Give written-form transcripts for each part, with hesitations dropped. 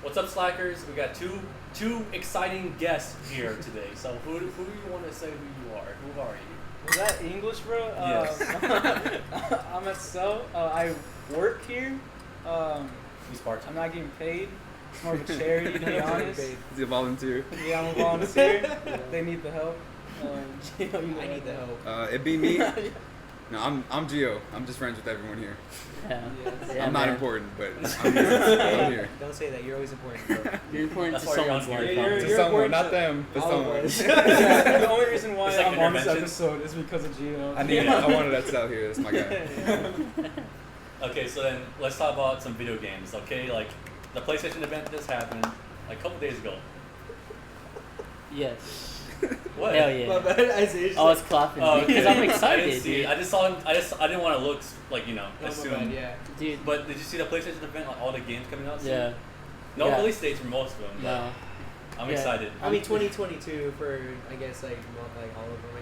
What's up, Slackers? We got two exciting guests here today. So who do you want to say who you are? Who are you? Was that English, bro? Yes. I'm a so. I work here. He's part I'm time. not getting paid. It's more of a charity, to be honest. He's a volunteer. Yeah, I'm a volunteer. They need the help. I need the help. It'd be me. No, I'm Gio. I'm just friends with everyone here. Yeah. Yes. Yeah, I'm not man. important, but I'm here. Don't say that. You're always important, bro. You're important That's to why you're someone's on life. here. Yeah, To you're someone, important not to them, but all of someone. us. Yeah, the only reason why It's like I'm on this intervention. episode is because of Gio. I wanted that out here. That's my guy. Okay, so then let's talk about some video games. Okay, like the PlayStation event just happened like a couple days ago. Yes. What? Hell My yeah. bad. Isaiah's I was clapping Oh, because okay. I'm I excited, didn't see dude. it. I just saw him. I didn't want to look like Oh, my assume. bad, yeah. Dude. But did you see the PlayStation event? Like all the games coming out soon? Yeah. No Yeah. release dates for most of them. But No. I'm Yeah. excited. I mean, 2022 for I guess like all of them. I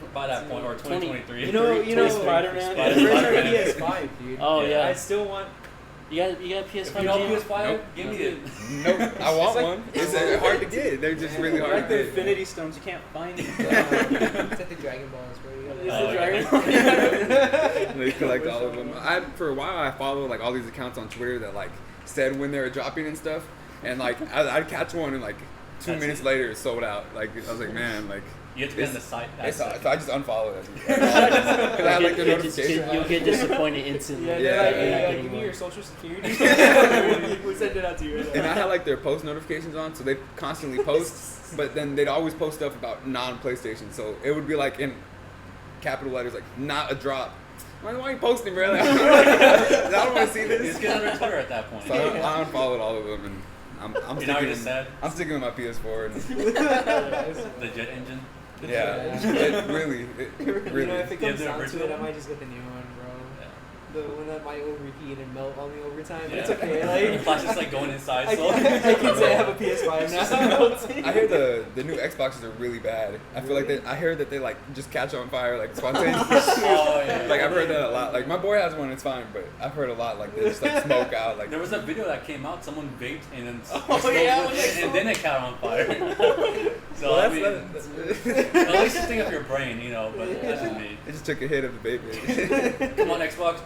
guess. By that point, or 2023. You know, Spider-Man. Spider-Man. PS5, dude. Oh, yeah. I still want. You got PS5 If you know game? PS5, Nope. give me it. Nope, I want like- one. It's hard to get. They're just really They're hard like to the get. Infinity Stones. You can't find it. It's like the Dragon Balls, bro. You It's gotta- the Oh, Dragon They collect all of them. For a while, I followed like all these accounts on Twitter that like said when they were dropping and stuff, and like I'd catch one and like 2 That's minutes it. later it's sold out. Like I was like, man, like. You have to be on the site. So I just unfollowed it. Because I had like the notification. You'll get disappointed instantly. Yeah, Yeah, they're like, yeah, hey, yeah. give me your social security. we send it out to you. Right And I had like their post notifications on, so they constantly post, but then they'd always post stuff about non-PlayStation. So it would be like in capital letters, like not a drop. I'm like, why are you posting, bro? Like, I don't want to see You this. just get under Twitter at that point. So I unfollowed all of them, and I'm You're not sticking. just sad. I'm sticking with my PS4. And, The jet engine. yeah, it really. You know, if it Yeah, comes the down to original it, I one? might just get the new one, bro. The one that might overheat and melt on me over time, but Yeah. it's okay. The Like, flash is like going inside. I So. can say I have a PS5 now. I hear the new Xboxes are really bad. I feel like I heard that they like just catch on fire like spontaneously. Oh yeah. Like I've heard that a lot. Like my boy has one, it's fine, but I've heard a lot like they just like smoke out. Like There was a video that came out. Someone vaped and then Oh, smoked yeah, with it, and then it caught on fire. So well, I mean, at least just think of your brain, you know. But that's just me. it just took a hit of the baby. Come on, Xbox.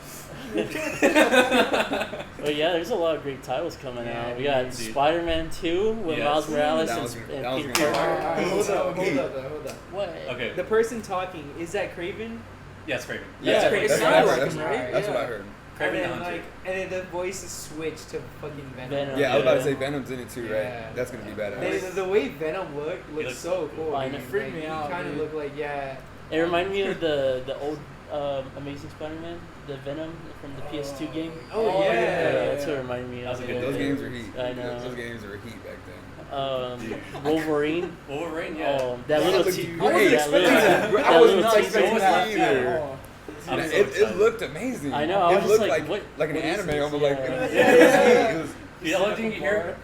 But yeah, there's a lot of great titles coming Yeah, out. We got dude. Spider-Man 2 with Yes. Miles Morales That was and, gonna- and that was Peter gonna be Parker. hard. Hold up, hold up. What? Okay. The person talking, is that Craven? Yeah, it's Craven. Yeah, That's Craven. That's what I heard. That's, Right? that's what I Yeah. heard. Craven the and then, Hunter. and then the voice is switched to fucking Venom. Venom. Yeah, I was about to Yeah. say Venom's in it too, right? Yeah. That's gonna be The, badass. the way Venom looks looks so cool. fine. dude. It freaked Like, me out, He kind of dude. looked like, yeah. It reminded me of the old Amazing Spider-Man, the Venom from the PS2 game. Oh, yeah. That's what it reminded me That was of. a good Those Yeah. games were heat. I know. Those games were heat back then. Wolverine. Wolverine, yeah. Oh, that little looked team. great. That little, I that was little not teaser. expecting that either. I'm so It excited. looked amazing. I know, I It was just looked like, what- like an what is anime, this? almost like. Yeah. It was, The only thing you hear.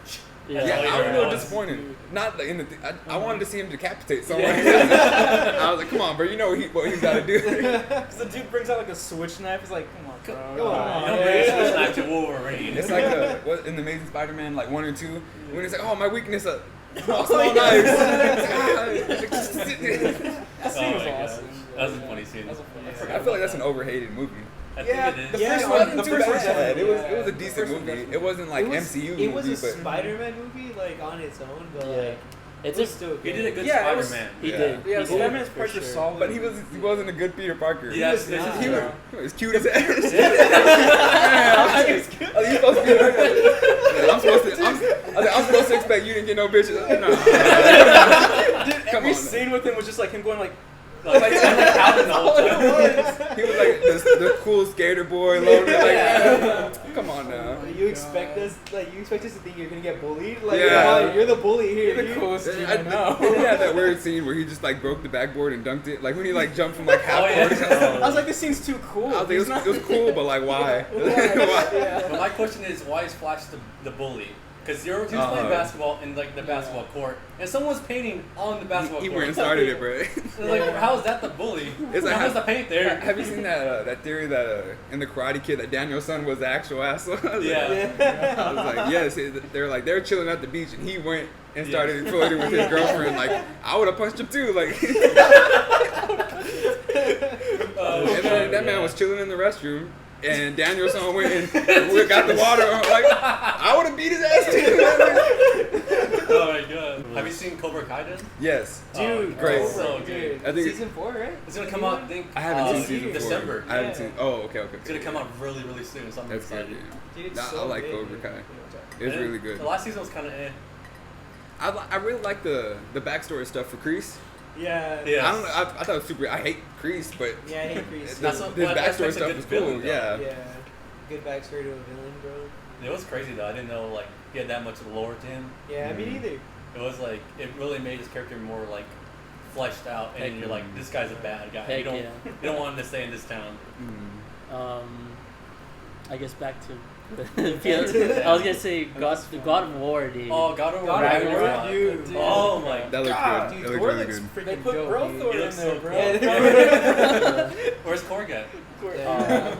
Yeah. yeah, all you I was a heard little was- disappointed. Not in the. I wanted to see him decapitate someone. I was like, come on, bro. You know what he's got to do. Because the dude brings out like a switch knife. He's like, come on, bro. Come You on. don't bring a switch knife to Wolverine. It's like what in the Amazing Spider-Man, like 1 or 2, when he's like, oh, my weakness, small yeah. knives. That scene Oh was my gosh. awesome. That was a funny scene. That was a funny I scene. forgot I feel like about that's an that. overhated movie. I Yeah, think it the is. Yeah, first it one, wasn't the Too first one, bad. It yeah. was a decent First one movie. definitely. It wasn't like it was, MCU It was movie, a but Spider-Man movie, like on its own, but Yeah. like It's it was a, still good. He did a good Yeah, it was- Spider-Man. he Yeah. did. Yeah, He did, Spider-Man's for parts are sure. solid. but he wasn't a good Peter Parker. Yes, He was this not. is He true. was cute as ass. Oh, you supposed to be I'm supposed to expect you to get no bitches. No. Dude, Come every on. scene with him was just like him going like, Like Calvin the whole time. He was like the cool skater boy loner. Like, come on now. You expect us to think you're gonna get bullied? Like, Yeah. come on, you're the bully here. you're the dude. coolest dude I I know. He had that weird scene where he just like broke the backboard and dunked it. Like when he like jumped from like half Oh, yeah. court. I was like, this scene's too cool. I was like, it was cool, but like why? Why? Yeah. But my question is, why is Flash the bully? Because you're playing basketball in like the basketball court, and someone's painting on the basketball He court. went and started it, bro. It's like, how is that the bully? It's like, How is the paint there? Have you seen that theory that in the Karate Kid that Daniel's son was the actual asshole? I was Yeah. I was like, yes. They're chilling at the beach, and he went and started flirting with his girlfriend. Like, I would have punched him too. Like, and then that man was chilling in the restroom. And Daniel's son went and got the water. Like, I would have beat his ass too. Oh my god. Have you seen Cobra Kai then? Yes. Dude, great. So good. I think Season 4, right? It's gonna come out, I think, I haven't seen season 4. December. I haven't Yeah. seen. Oh, okay. It's gonna come out really, really soon, so I'm That's good. excited. Dude, it's Nah, so I like big. Cobra Kai. Yeah. It's And really good. The last season was kind of eh. I really like the backstory stuff for Kreese. Yeah. Yeah. I don't know. I thought it was super. I hate Kreese, but Yeah, I hate Kreese. That's what- his well, that backstory makes a stuff good was cool. villain, though. Yeah. Yeah. Good backstory to a villain, bro. It was crazy though. I didn't know like he had that much lore to him. Yeah, me Mhm. neither. It was like it really made his character more like fleshed out, and Heck you're like, this guy's a bad guy. Heck You don't yeah. you don't want him to stay in this town. I guess back to. to- I was gonna say God of War, dude. Oh, God of War God of Ragnarok. War, Dude. Oh my That god. looks God, good. Dude, That looks Thor really looks good. freaking They put dope, Bro dude. Thor He in looks there, so bro. Where's Korg? Yeah.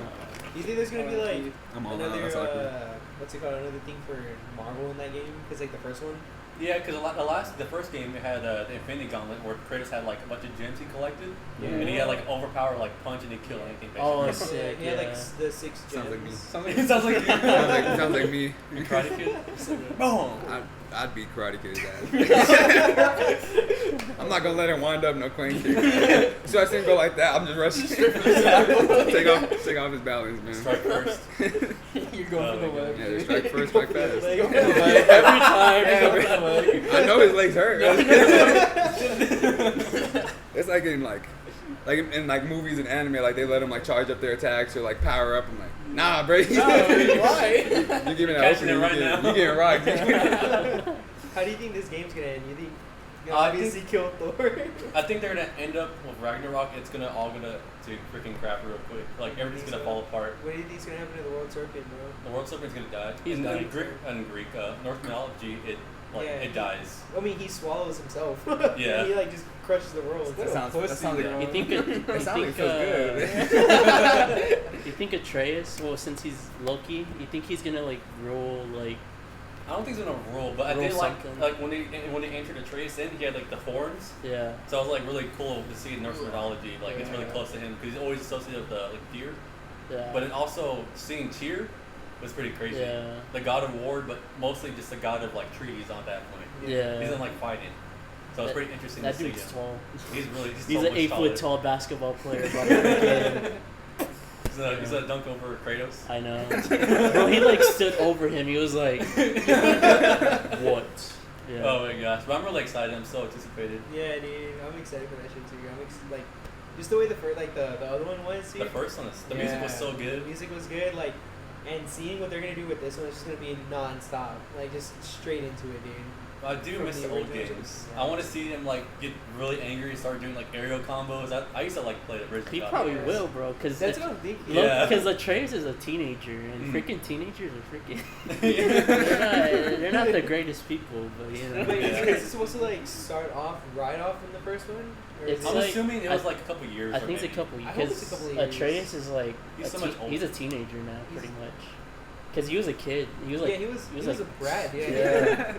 You think there's gonna be like I'm all out. another That's awkward. what's it called? Another thing for Marvel in that game? Cause like the first one. Yeah, because the first game it had the Infinity Gauntlet where Kratos had like a bunch of gems he collected, Yeah. and he had like overpower like punch and he killed anything. Oh, Basically. sick, He had like yeah. the 6 gems. Sounds like me. It sounds like you. Sounds like me. Karate Kid. Boom. I'd beat Karate Kid's ass. I'm not gonna let him wind up no clean kick. So I see him go like that. I'm just rushing. take off his balance, man. Strike first. You're going for the leg. Yeah, strike first, strike fast. Every time. Yeah, You're going for the leg. I know his legs hurt. It's like in like movies and anime, like they let him like charge up their attacks or like power up. I'm like, nah, bro. No, why? You give me that Catching it opening, right you now. getting rocked. How do you think this game's gonna end? You think you'll I obviously kill Thor? I think they're gonna end up with Ragnarok. It's all gonna freaking crap real quick. Like everything's gonna fall apart. What do you think's gonna happen to the World Serpent, bro? The world serpent's gonna die. He's in, done. Greek, Norse mythology, it Yeah. dies. I mean, he swallows himself. Yeah. He like just crushes the world. That sounds like You think that sounds like it feels you think Atreus? Well, since he's Loki, you think he's gonna like rule like? I don't think he's gonna rule, but I Rule did something. like when they entered Atreus in, he had like the horns. Yeah. So it was like really cool to see in Norse mythology. Like it's really close to him because he's always associated with the like deer. Yeah. But then also seeing Tyr was pretty crazy. Yeah. The god of war, but mostly just the god of like trees on that point. Yeah. He's in like fighting. So it's pretty interesting That to see dude's him. tall. He's He's so an much 8 taller. foot tall basketball player. Bro. Freaking- He's a dunk over Kratos. I know. Bro, he like stood over him. He was like, "What?" Yeah. Oh my gosh! But I'm really excited. I'm so anticipated. Yeah, dude. I'm excited for that shit too. Like just the way the first, like the other one was, dude. The first one, the music was so The good. music was good. Like, and seeing what they're gonna do with this one is just gonna be non-stop. Like just straight into it, dude. I do From miss the the old original. games. Yeah. I want to see him like get really angry and start doing like aerial combos. I used to like play the original. He God of probably War. will, bro. Cause That's what I'm thinking. Yeah. Because Atreus is a teenager, and Mm. freaking teenagers are freaking. Yeah. they're not the greatest people, but you know. Wait, Yeah. is it supposed to like start off right off from the first one? Or It's is I'm it- like- assuming it was I- like a couple years. I or think it's a maybe. couple I hope it's a couple because years. Atreus is like He's so much he's a older. teenager now, He's- pretty much. Because he was a kid. He was like yeah, he was like a brat. Yeah. Yeah.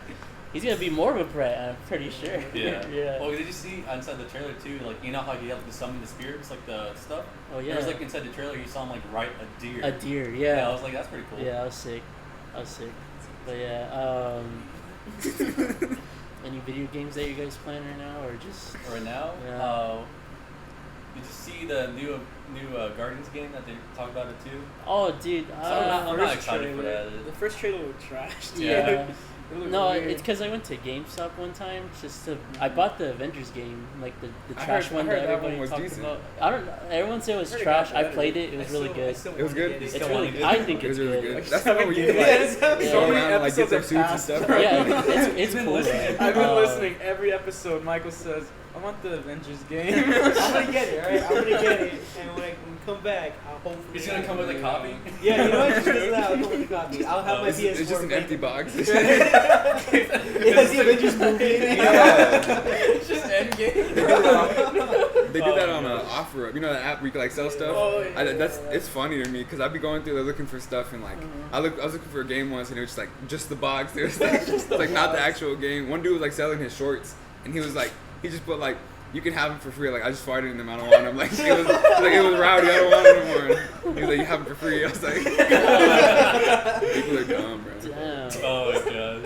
He's gonna be more of a brat. I'm pretty sure. Yeah. yeah. Well, did you see inside the trailer too? Like you know how he had to summon the spirits, like the stuff. Oh yeah. There was like inside the trailer, you saw him like ride a deer. a deer. Yeah, I Yeah. was like, that's pretty cool. Yeah, I was sick. But yeah. Any video games that you guys playing right now, or just? Right now, Yeah. did you see the new Guardians game that they talked about it too? Oh, dude. I'm not excited for that. The first trailer was trash. Yeah. Yeah. It looked No, weird. it's because I went to GameStop one time just to. I bought the Avengers game, like the I trash heard- one I heard that that everybody one was talked decent. about. I don't know. Everyone said it was I heard it trash. got I better. played it. It was I really still- good. I still It was wanna good? get it. It's It's still really. good. I think It it's was really good. good. That's the one where you can Yeah, like it's how go many around and like get their episodes suits and have stuff. passed. Yeah, it's You've been cool. listening. I've been Uh, listening every episode. Michael says, I want the Avengers game. I'm gonna get it, alright? I'm gonna get it, and when I come back, I'll hopefully. He's gonna come with a copy. Yeah, you know what? Just I'll come with a copy. I'll have my It's, PS4. it's just an ready. empty box. Yeah, it's the Avengers movie. It's just Endgame. They did that on OfferUp. You know that app where you can like sell stuff. Oh, yeah. It's funny to me because I'd be going through there looking for stuff and like I was looking for a game once and it was just the box. It was like not the actual game. One dude was like selling his shorts and he was like he just put like you can have them for free. Like I just farted in them. I don't want them. Like it was rowdy. I don't want them anymore. He was like you have them for free. I was like people are dumb, bro. Damn. Oh my god,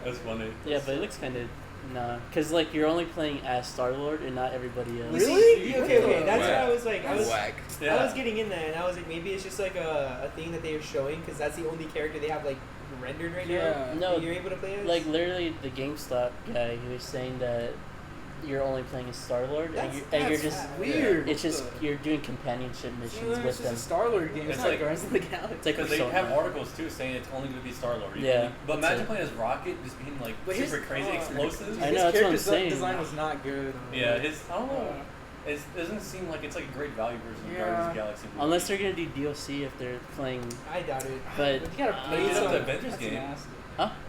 that's funny. Yeah, but it looks kind of nah, cause like you're only playing as Star Lord and not everybody else. You see, okay. That's Whack. what I was like. I was Whack. Yeah. I was getting in there, and I was like, maybe it's just like a thing that they are showing because that's the only character they have like rendered right Yeah. now. No, that you're able to play as. Like literally, the GameStop guy, he was saying that you're only playing as Star Lord, and you're just weird. it's just you're doing companionship missions It's with just them. a Star-Lord game. It's, It's not like- Guardians of the Galaxy. It's like Because they Persona. have articles too saying it's only going to be Star Lord. Yeah. But That's imagine it. playing as Rocket, just being like But his- super crazy explosives. I know, that's what I'm His character saying. design was not good. Yeah, his I don't know. It doesn't seem like it's like a great value version of Guardians of the Galaxy. movie. Unless they're gonna do DLC if they're playing, I doubt it. but You gotta They play did some the Avengers that's game. nasty.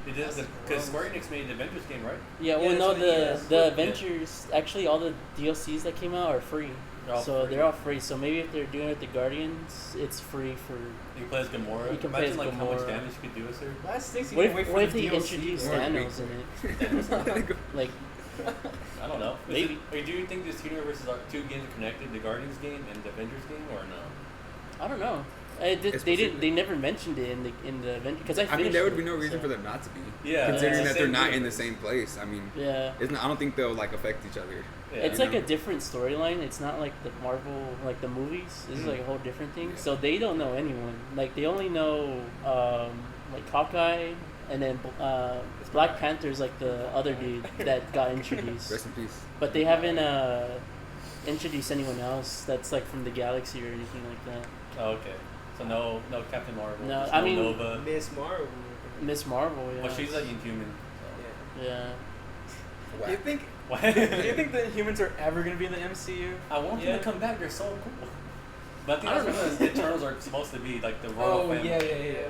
It is because Square Enix made the Avengers game, right? yeah, Yeah, well, no, that's what it is. the Yeah. Avengers actually all the DLCs that came out are free. They're all So free. they're all free. So maybe if they're doing it with the Guardians, it's free for. You can play as Gamora. You can play Imagine as like how much Gamora. damage you could do with her. Last things you What can wait if, for what if the they DLC, introduce bro. Thanos in it? Like, I don't know. Is Maybe. it, do you think this universe is two games are connected, the Guardians game and the Avengers game, or no? I don't know. It's They didn't. specific. They never mentioned it in the Avengers because I I mean, finished there would it, be no reason so- for them not to be. Yeah, Considering it's that the they're same not in the universe. same place. I mean, Yeah. I don't think they'll like affect each other. Yeah. It's you like know? a different storyline. It's not like the Marvel, like the movies. This is like a whole different thing. Yeah. So they don't know anyone. Like they only know like Hawkeye, and then Black Panther's like the other dude that got introduced. Rest in peace. But they haven't introduced anyone else that's like from the galaxy or anything like that. Oh, okay. So no Captain Marvel. No, there's I mean- Nova. Miss Marvel. Miss Marvel, yeah. Well, she's like Inhuman. Yeah. Do you think? So. Do you think the humans are ever gonna be in the MCU? I want them to come back. They're so cool. But I think that's what the Eternals are supposed to be, like the royal family. yeah.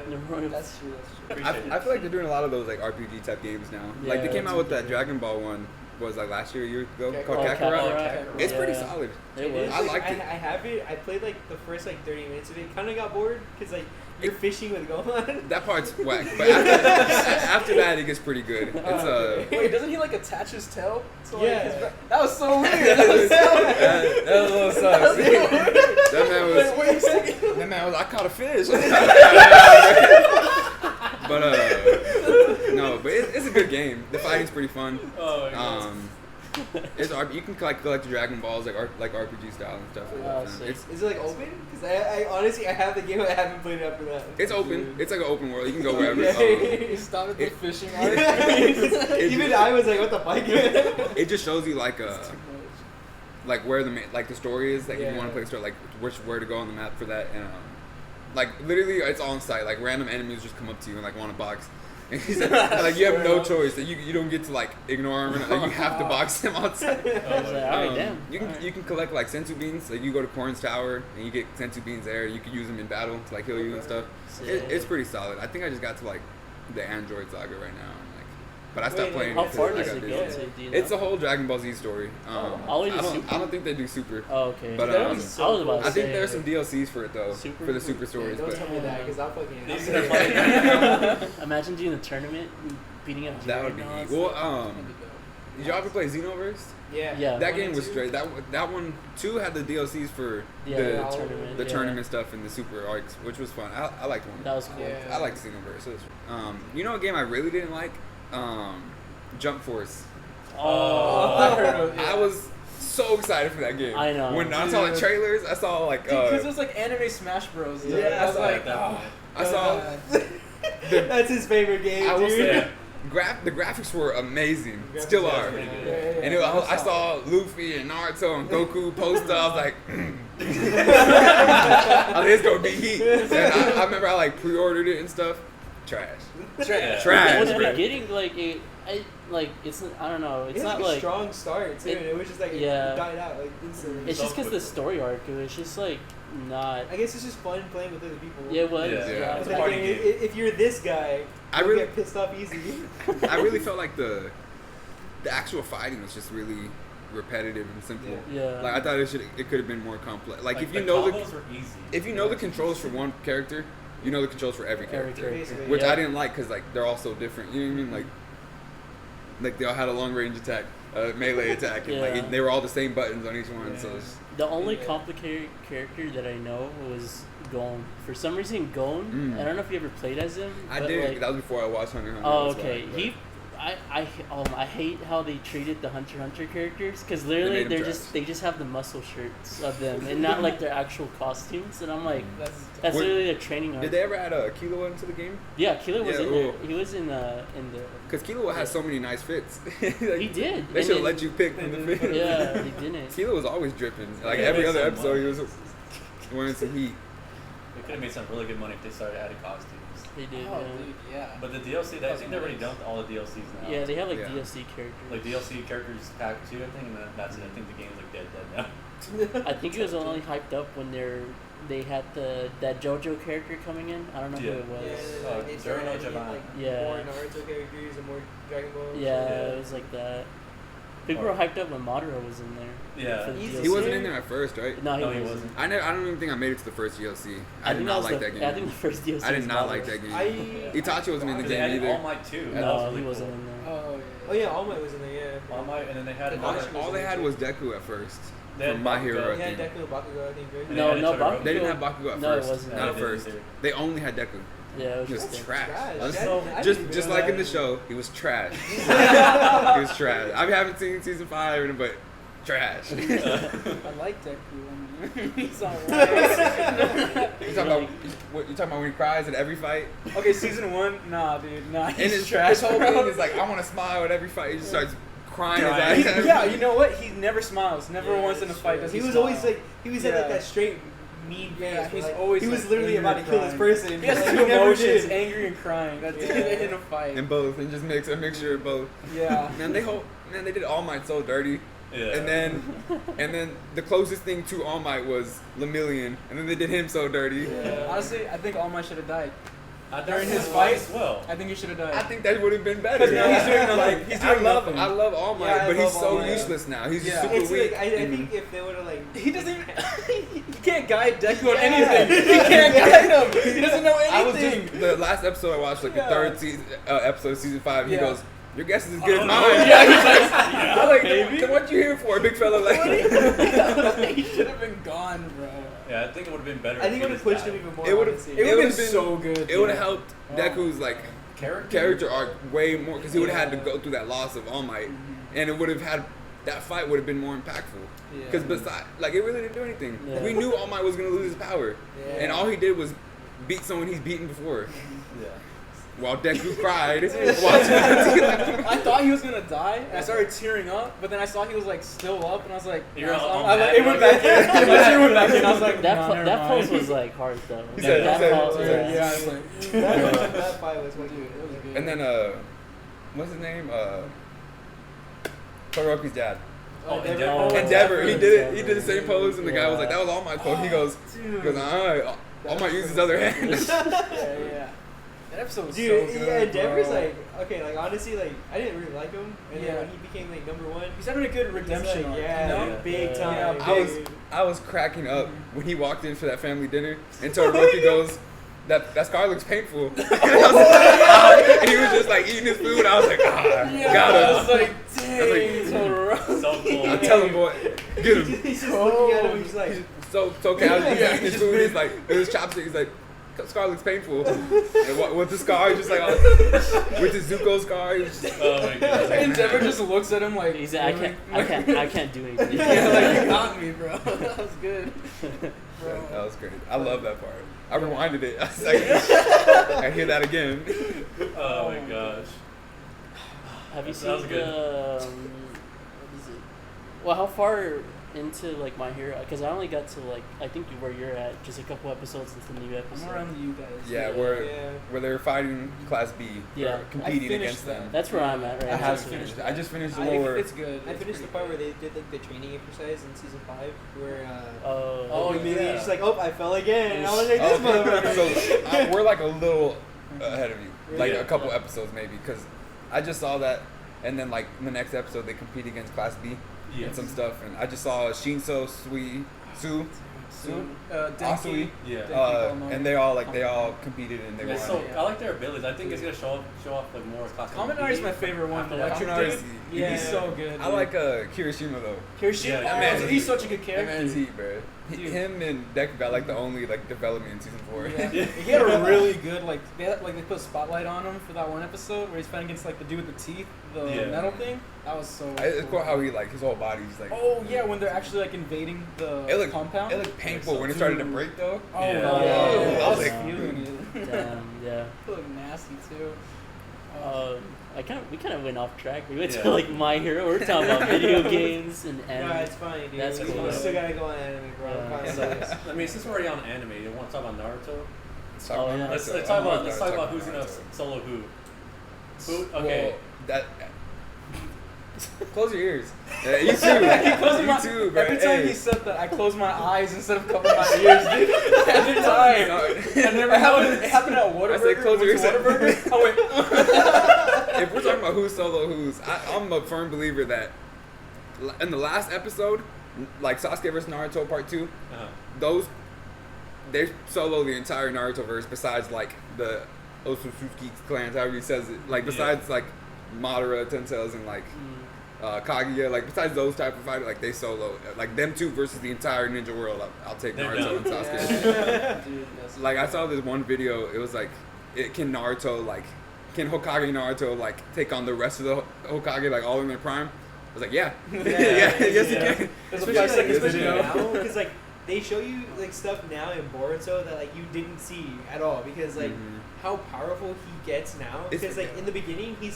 The Royal- That's true. Appreciate it. I feel like they're doing a lot of those like RPG type games now. Like they Yeah, came out with that yeah. Dragon Ball one. Was like last year, a year ago, Kakarot. called Oh, Kakarot. Kakarot. It's pretty Yeah. solid. It was. I liked it. I have it. I played like the first like 30 minutes of it. Kind of got bored because like you're fishing with Gohan. That part's whack, but after that, it gets pretty good. It's Wait, doesn't he like attach his tail? To, like, Yeah. his that was so weird. That was so that was a little sus. That man was. Wait a second. That man was. I caught a fish. But no, but it's a good game. The fighting's pretty fun. Oh my god. It's you can collect Dragon Balls like RPG style and stuff like Oh, that. sick. Is it like open? Because I honestly I have the game. I haven't played it after that. It's open. It's like an open world. You can go wherever. He stopped at the It- fishing arc. Even I was like, what the fuck? It just shows you like where the story is. Like if you Yeah. want to play the story, like where to go on the map for that. And like literally, it's on site. Like random enemies just come up to you and like want a box. And he's like you have no choice. That you don't get to like ignore them. Like, you have to box them outside. I was like, alright, damn. You can Alright. you can collect like sensu beans. Like you go to Corn's Tower and you get sensu beans there. You can use them in battle to like heal you and stuff. It's pretty solid. I think I just got to like the Android Saga right now. And, like, but I stopped Wait, playing. How because far I does got it busy. go to? Do you know? It's a whole Dragon Ball Z story. all the way to I don't. Super? I don't think they do Super. Oh, okay. But, That um, was I was about to I think say, there's some DLCs for it though, Super? for the Super Yeah, stories. don't But tell me that because I'll fucking. These I'll are play funny. it. Imagine doing a tournament, and beating up. that would be Dreadnoughts. well. Did y'all ever play Xenoverse? Yeah. Yeah. That One game and was two. straight. That one too had the DLCs for Yeah, the the tournament. the yeah. tournament stuff and the Super arcs, which was fun. I liked one. That was cool. Yeah. I liked Xenoverse. It was, you know, a game I really didn't like, Jump Force. Oh, I heard of it. I was so excited for that game. I know. When I saw the Dude. trailers, I saw like Because it was like anime Smash Bros. Dude. Yeah, I was I like, that one. I saw That's his favorite game, I will dude. say the graphics were amazing. Graphics Still are are. pretty good. And I saw Luffy and Naruto and Goku post up. I was like, I was like, it's gonna be heat. And I remember I like pre-ordered it and stuff. trash. Trash. Trash, In the bro. beginning, like it's I don't know. It's It not had, like a strong start too, and it was just like yeah. it died out like instantly. it's just because the story arc. It was just like not. I guess it's just fun playing with other people. Yeah, it was. Yeah. Yeah. It's But a then party again, game. if you're this guy, I you'll really- get pissed off easy. I really felt like the actual fighting was just really repetitive and simple. Yeah. Yeah. Like I thought it could have been more complex. Like if you the know combos were easy. if you know the controls for one character, you know the controls for every Every character. character. Basically, Which Yeah. I didn't like because like they're all so different. You know what I mean? Like they all had a long range attack, melee attack, and Yeah. like they were all the same buttons on each one. So Yeah. it's, The only Yeah. complicated character that I know was Gon. For some reason, Gon. I don't know if you ever played as him. I but, did. like, That was before I watched Hunter x Hunter. oh, that's why, okay. but- I hate how they treated the Hunter x Hunter characters because They literally made 'em they just have the muscle shirts of them and not like their actual costumes. And I'm like, that's What- literally their training arc. Did they ever add a Killua into the game? Yeah, Killua was Yeah, in there. ooh. He was in the. Because Killua has so many nice fits. Like, He did. They And should then- let you pick from the They fit. Yeah, he didn't. Killua was always dripping. Like Yeah, every they other said episode, he was money. wearing some heat. They could have made some really good money if they started adding costumes. They did. Oh, yeah. dude, yeah. But the DLC, I think they've already done all the DLCs now. Yeah, they have like Yeah. DLC characters. Like DLC characters pack 2, I think, and then that's it. I think the game's like dead now. I think it was only hyped up when they had that JoJo character coming in. I don't know Yeah. who it was. Yeah, like, they Zero started no adding in, Japan. like, Yeah. more Naruto characters and more Dragon Ball. Yeah, Yeah. it was like that. People were hyped up when Madara was in there. Yeah. for the He's- DLC. He wasn't in there at first, right? No, he No, he wasn't. wasn't. I don't even think I made it to the first DLC. I did think not was like the- that game. I think the first DLC. I did was not Madara. like that game. I Itachi wasn't in the They game added either. All Might too. That No, was really he wasn't cool. in there. Oh, Oh yeah, All Might was in there. Yeah. All Might, and then they had And another. All they had was Deku at first. They had From My Bakugo. Hero, I He had think. Deku, Bakugo, I think. Right? And No, they had no, Todoroki. Bakugo. They didn't have Bakugo at No, it first. wasn't. Not No, at they didn't first. either. They only had Deku. Yeah, it was He was just trash. trash. Let's- I didn't just even just know like in that. the show, he was trash. He was trash. I haven't seen season 5, but trash. You I like Deku. I mean, he's alright. talking about what? You talking about when he cries at every fight? Okay, season 1, nah, dude, nah. And He's his trash. whole bro. thing is like, I want to smile at every fight. He just starts crying Crying. his He- ass off. yeah, you know what? He never smiles. Never Yeah, once in a that's fight true. does He he was smile. always like he was at like Yeah. that straight mean face. Yeah, but, he's like, always he was like, literally angry about to and kill this crying. person. He has but, two like, never emotions, did. angry and crying. That's Yeah. it in a fight. And both, and just mix a mixture of both. Yeah. Man, they did All Might so dirty. Yeah. And then the closest thing to All Might was Lemillion, and then they did him so dirty. Yeah. Honestly, I think All Might should have died. I During think his he fight? as well. I think he should have died. I think that would have been better. 'Cause now he's doing nothing. He's doing nothing. I love All Might, Yeah, I but he's love so All Might. useless now. He's just Yeah. super It's weak. like I think if they would have like He doesn't even. He can't guide Deku on Yeah. anything. He can't guide him. He doesn't know I was anything. just the last episode I watched, like Yeah. the third season, episode of season 5. He Yeah. goes, "Your guess is as good as Oh, mine." Yeah, he's like, I'm like, maybe. then what you here for, big fella? Like, he should have been gone, bro. Yeah, I think it would have been better. I think it if would he have pushed just him died. even more. It would've- honestly. It would have would've been been- so good. it would have dude. helped Oh. Deku's like character arc way more because he would have had to Yeah. go through that loss of All Might, and it would have had that fight would have been more impactful. Yeah. Because besides, like, it really didn't do anything. Yeah. We knew All Might was gonna lose his power, Yeah. and all he did was beat someone he's beaten before. Yeah. While Deku cried, watching I thought he was gonna die, and I started tearing up. But then I saw he was like still up, and I was like, You're I was- all I was like, mad, it went bro. back in. My tear went back in. I was like, That nah, po- never that mind. pose was like hard though. He said- that he said- pose he was said- yeah, I was like, that fight was fucking It was good. And then what's his name? Todoroki's dad. Oh, Endeavor. Endeavor. Endeavor. He did it. He Endeavor. did the same pose, and the guy was like, Yeah. "That was All Might's pose." He goes, Dude. All Might used his other hand." yeah. That episode was Dude, so good. yeah, Endeavor's bro. like okay, like honestly, like I didn't really like him, and Yeah. then when he became like #1, he's having a good he's redemption. like, arc, yeah, you know? Yeah. big Yeah. time. Yeah, I was cracking up when he walked in for that family dinner, and Todoroki goes, "That scar looks painful." And I was like, "Ah," and he was just like eating his food. I was like, Yeah, got I him. was like, I was like, dang, Todoroki. So cool. I tell him, boy, get him. He's just looking at him, he's like, So casual. He's Yeah, eating his just food. really- He's like, with his chopstick. He's like, "Scar looks painful." And what, with the scar, just like with the Zuko scar. He's just, Oh my god. Endeavor just looks at him like, He's like, I can't do anything. yeah, like you got me, bro. That was good. Bro. that was great. I love that part. I rewinded it. I was like, I hear that again. Oh my gosh. Have you That seen was good. the? What is it? Well, how far into like My Hero because I only got to like I think where you're at, just a couple episodes into the new I'm episode. around you guys. Yeah, Yeah. where they're fighting Class B. Yeah. or competing I finished against them. that. That's where I'm at right I now. haven't just finished finished it. I just finished the I lower. It's good. I finished the part where they did like the training exercise in season 5, where Oh, immediately yeah. just like, oh, I fell again. And I was like, this motherfucker. So we're like a little ahead of you, like Yeah. a couple episodes maybe, because I just saw that, and then like in the next episode they compete against Class B Yes. and some stuff, and I just saw Shinso, Su, Denki. Yeah. and they all competed and they Yeah, won. so I like their abilities. I think it's gonna show off like more classic. Kaminari is my favorite one. The electric Kaminari's- dude. yeah. He's so good. I like Kirishima though. Kirishima. Yeah, Oh, man, he's such a good That character. man's heat, bro. Dude. Him and Deku got like the only like development in season 4. Yeah. He had a really good they put a spotlight on him for that one episode where he's fighting against like the dude with the teeth, the Yeah. metal thing. That was so. It's cool how he like his whole body's like. Oh yeah, when they're actually like invading the It looked compound. It looked painful when it started to break though. Oh Yeah. no, Yeah. I was Yeah. feeling it. Damn, yeah. It looked nasty too. We kind of went off track. We went Yeah. to like My Hero. We're talking about video games and No, anime. it's fine, dude. That's we cool. still gotta go on anime, bro. Yeah. Fine. I mean, since we're already on anime, you want to talk about Naruto? Let's talk Oh, about yeah. Let's Naruto. talk I'm about gonna who's gonna Naruto. solo who. Who? Okay. Well, that. Close your ears. Yeah, you too. I close you my, too, bro. every time Hey. he said that, I closed my eyes instead of covering my ears, dude. Every time. No. I never happened. It happened at Whataburger. I said close your ears. Whataburger. I went. If we're talking about who's solo who's, I'm a firm believer that in the last episode, like Sasuke vs Naruto Part 2, Uh-huh. they solo the entire Naruto verse besides like the Otsutsuki clans, however he says it. Like besides like Madara, Tensei's, and like Kaguya, like besides those type of fighters, like they solo, like them two versus the entire ninja world. I'll take They're Naruto and done. Sasuke. Dude, that's Like I saw this one video, it was like, can Hokage Naruto like take on the rest of the Hokage like all in their prime? I was like, yeah, yeah, yes he can. There's a Especially, 5 seconds especially video. now, because like they show you like stuff now in Boruto that like you didn't see at all, because like how powerful he gets now. It's- Because like in the beginning he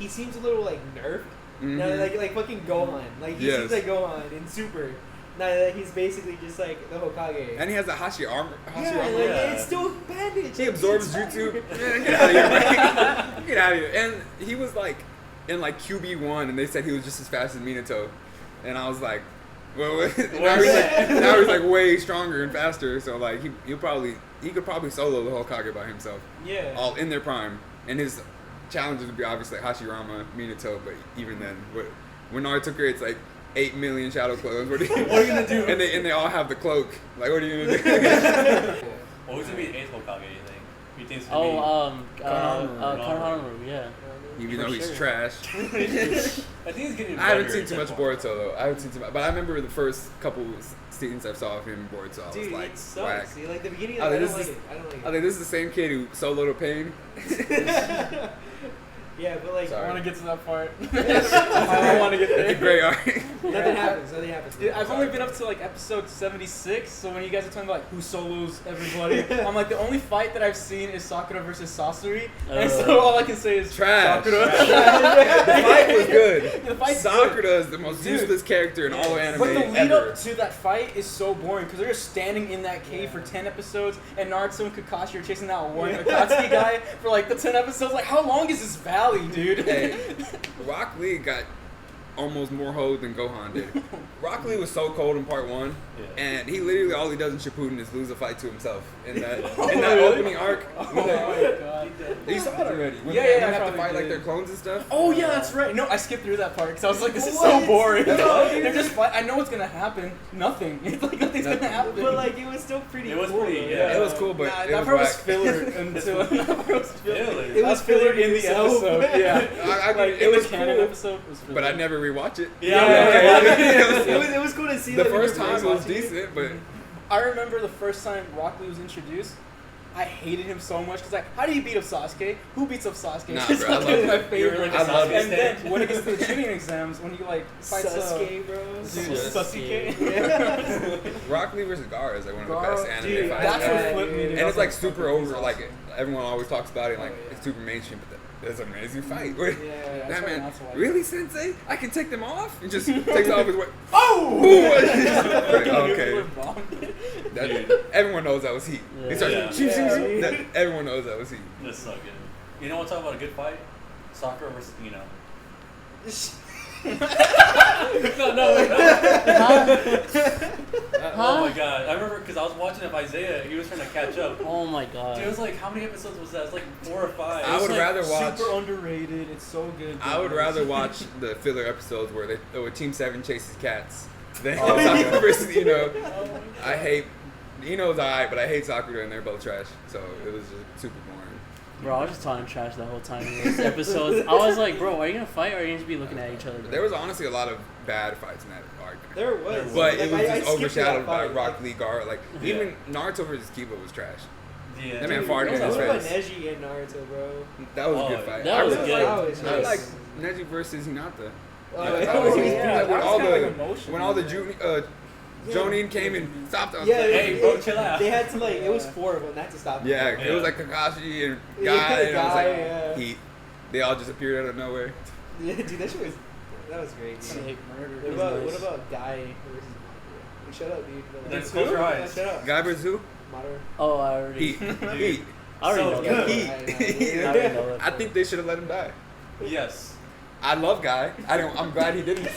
seems a little like nerfed. Mhm. Now like fucking Gohan, like he seems Yes. like Gohan in Super. Now that he's basically just like the Hokage. And he has a Hashi armor. yeah, armor. like, Yeah. it's still bandaged. He like, absorbs it's jutsu. fine. Man, get out of here, man. Get out of here. And he was like in like QB1, and they said he was just as fast as Minato. And I was like, well, now he's like way stronger and faster. So like he could probably solo the Hokage by himself, Yeah. all in their prime. And his challenges would be obviously Hashirama, Minato. But even then, when Naruto creates like 8 million shadow clones, what are you gonna do? And they all have the cloak. Like, what are you gonna do? Well, who's gonna be the eighth Hokage? You think? You think it's gonna Konohamaru, yeah. Even For though he's sure. trash. be? I think he's getting. I haven't better seen at too that much point. Boruto though. I haven't seen too much, but I remember the first couple scenes I saw of him in Boruto. I was Dude, like, it sucks. whack. See, like the beginning, Oh, I this don't like is- it. I don't like I it. think this is the same kid who soloed Pain. Yeah, but like I Sorry. want to get to that part. I don't want to get It's a there. great arc. nothing happens. Nothing happens. Dude, I've only been up to like episode 76, so when you guys are talking about like who solos everybody, I'm like the only fight that I've seen is Sakura versus Sasori, and so all I can say is Trash. Sakura. The fight was good. The fight's good. Sakura is the most Dude. useless character in all of anime But the lead ever. up to that fight is so boring because they're just standing in that cave for 10 episodes, and Naruto and Kakashi are chasing that one Akatsuki guy for like the 10 episodes. Like, how long is this valley, dude? Hey, Rock Lee got almost more hold than Gohan did. Rock Lee was so cold in part 1, Yeah. and he literally all he does in Shippuden is lose a fight to himself in that Oh, in that really? opening arc. Oh my god. You saw it already. When Yeah, they yeah, I have to probably fight like did. their clones and stuff. Oh yeah, that's right. No, I skipped through that part because I was like, this is What? so boring. No, They're just fight. I know what's gonna happen. Nothing. It's like nothing's Nothing. gonna happen. But like it was still pretty. It was cool, pretty, though. yeah. It was cool, but nah, it that was part was whack. filler until that part was filler. Really? It That was was filler in the itself. episode. Yeah. I Like it in was the canon cool, episode was filler. but I'd never rewatch it. It was cool to see The like, first when time you it was watching decent, but I remember the first time Rock Lee was introduced. I hated him so much because like, how do you beat up Sasuke? Who beats up Sasuke? Nah, It's bro, I like love my it. favorite. You're like I love it. And then when it gets to the shooting exams, when he like fights Sasuke, bro. dude, Sasuke. Sasuke. Rock Lee vs. Gaara is like one of the Gaara, best anime dude, fights. that's ever. what flipped me, dude. And I it's was like super fucking over. awesome. Like everyone always talks about it. Like Oh, yeah. it's super mainstream, but It's an amazing fight. Yeah, That that's why man, not to like really, Sensei? I can take them off? And just takes off his way. Oh! Like, okay. That, everyone knows that was heat. He starts Yeah. shoot, shoot, shoot. Yeah. That- everyone knows that was heat. That's so good. You know what? Talk about a good fight. Sakura versus Ino. Oh my god! I remember because I was watching it with Isaiah. He was trying to catch up. Oh my god. Dude, it was like how many episodes was that? It was like 4 or 5. I would like rather watch. Super underrated. It's so good. I would guys. rather watch the filler episodes where Team 7 chases cats than Oh, yeah. Sakura versus Ino. I hate Ino's alright, but I hate Sakura and they're both trash. So it was just super boring. Bro, I was just talking trash the whole time in those episodes. I was like, bro, are you gonna fight or are you gonna just be looking at each other? Bro? There was honestly a lot of bad fights in that arc. There was. But it was I just skipped overshadowed that by fight. Rock Lee Gar. Like Yeah. even Naruto versus Kiba was trash. Yeah. That man Dude, farted in his what about face. Neji and Naruto, bro? That was Oh, a good fight. that was I good. I That like was- Neji versus Hinata. Oh, Yeah, yeah. that was- yeah, Like, when that all was kinda the like emotional, when all the yeah. Jonin came and stopped us. Yeah, Hey, bro, chill out. They had to like, it was 4 of them, not to stop. Yeah, them. it was Yeah. like Kakashi and Yeah, Guy, and I was Guy, like, yeah. Heat. They all just appeared out of nowhere. Yeah, dude, that shit was, that was great. Dude. Sick murder. What was about, nice. what about Guy versus Madara? Hey, shut up, dude. Then Shut close your up. eyes. Shut up. Guy versus who? Madara. Oh, I already. Heat. Heat. I already So know good. that. Heat. I already know that. I think they should have let him die. Yes. I love Guy. I'm glad he didn't.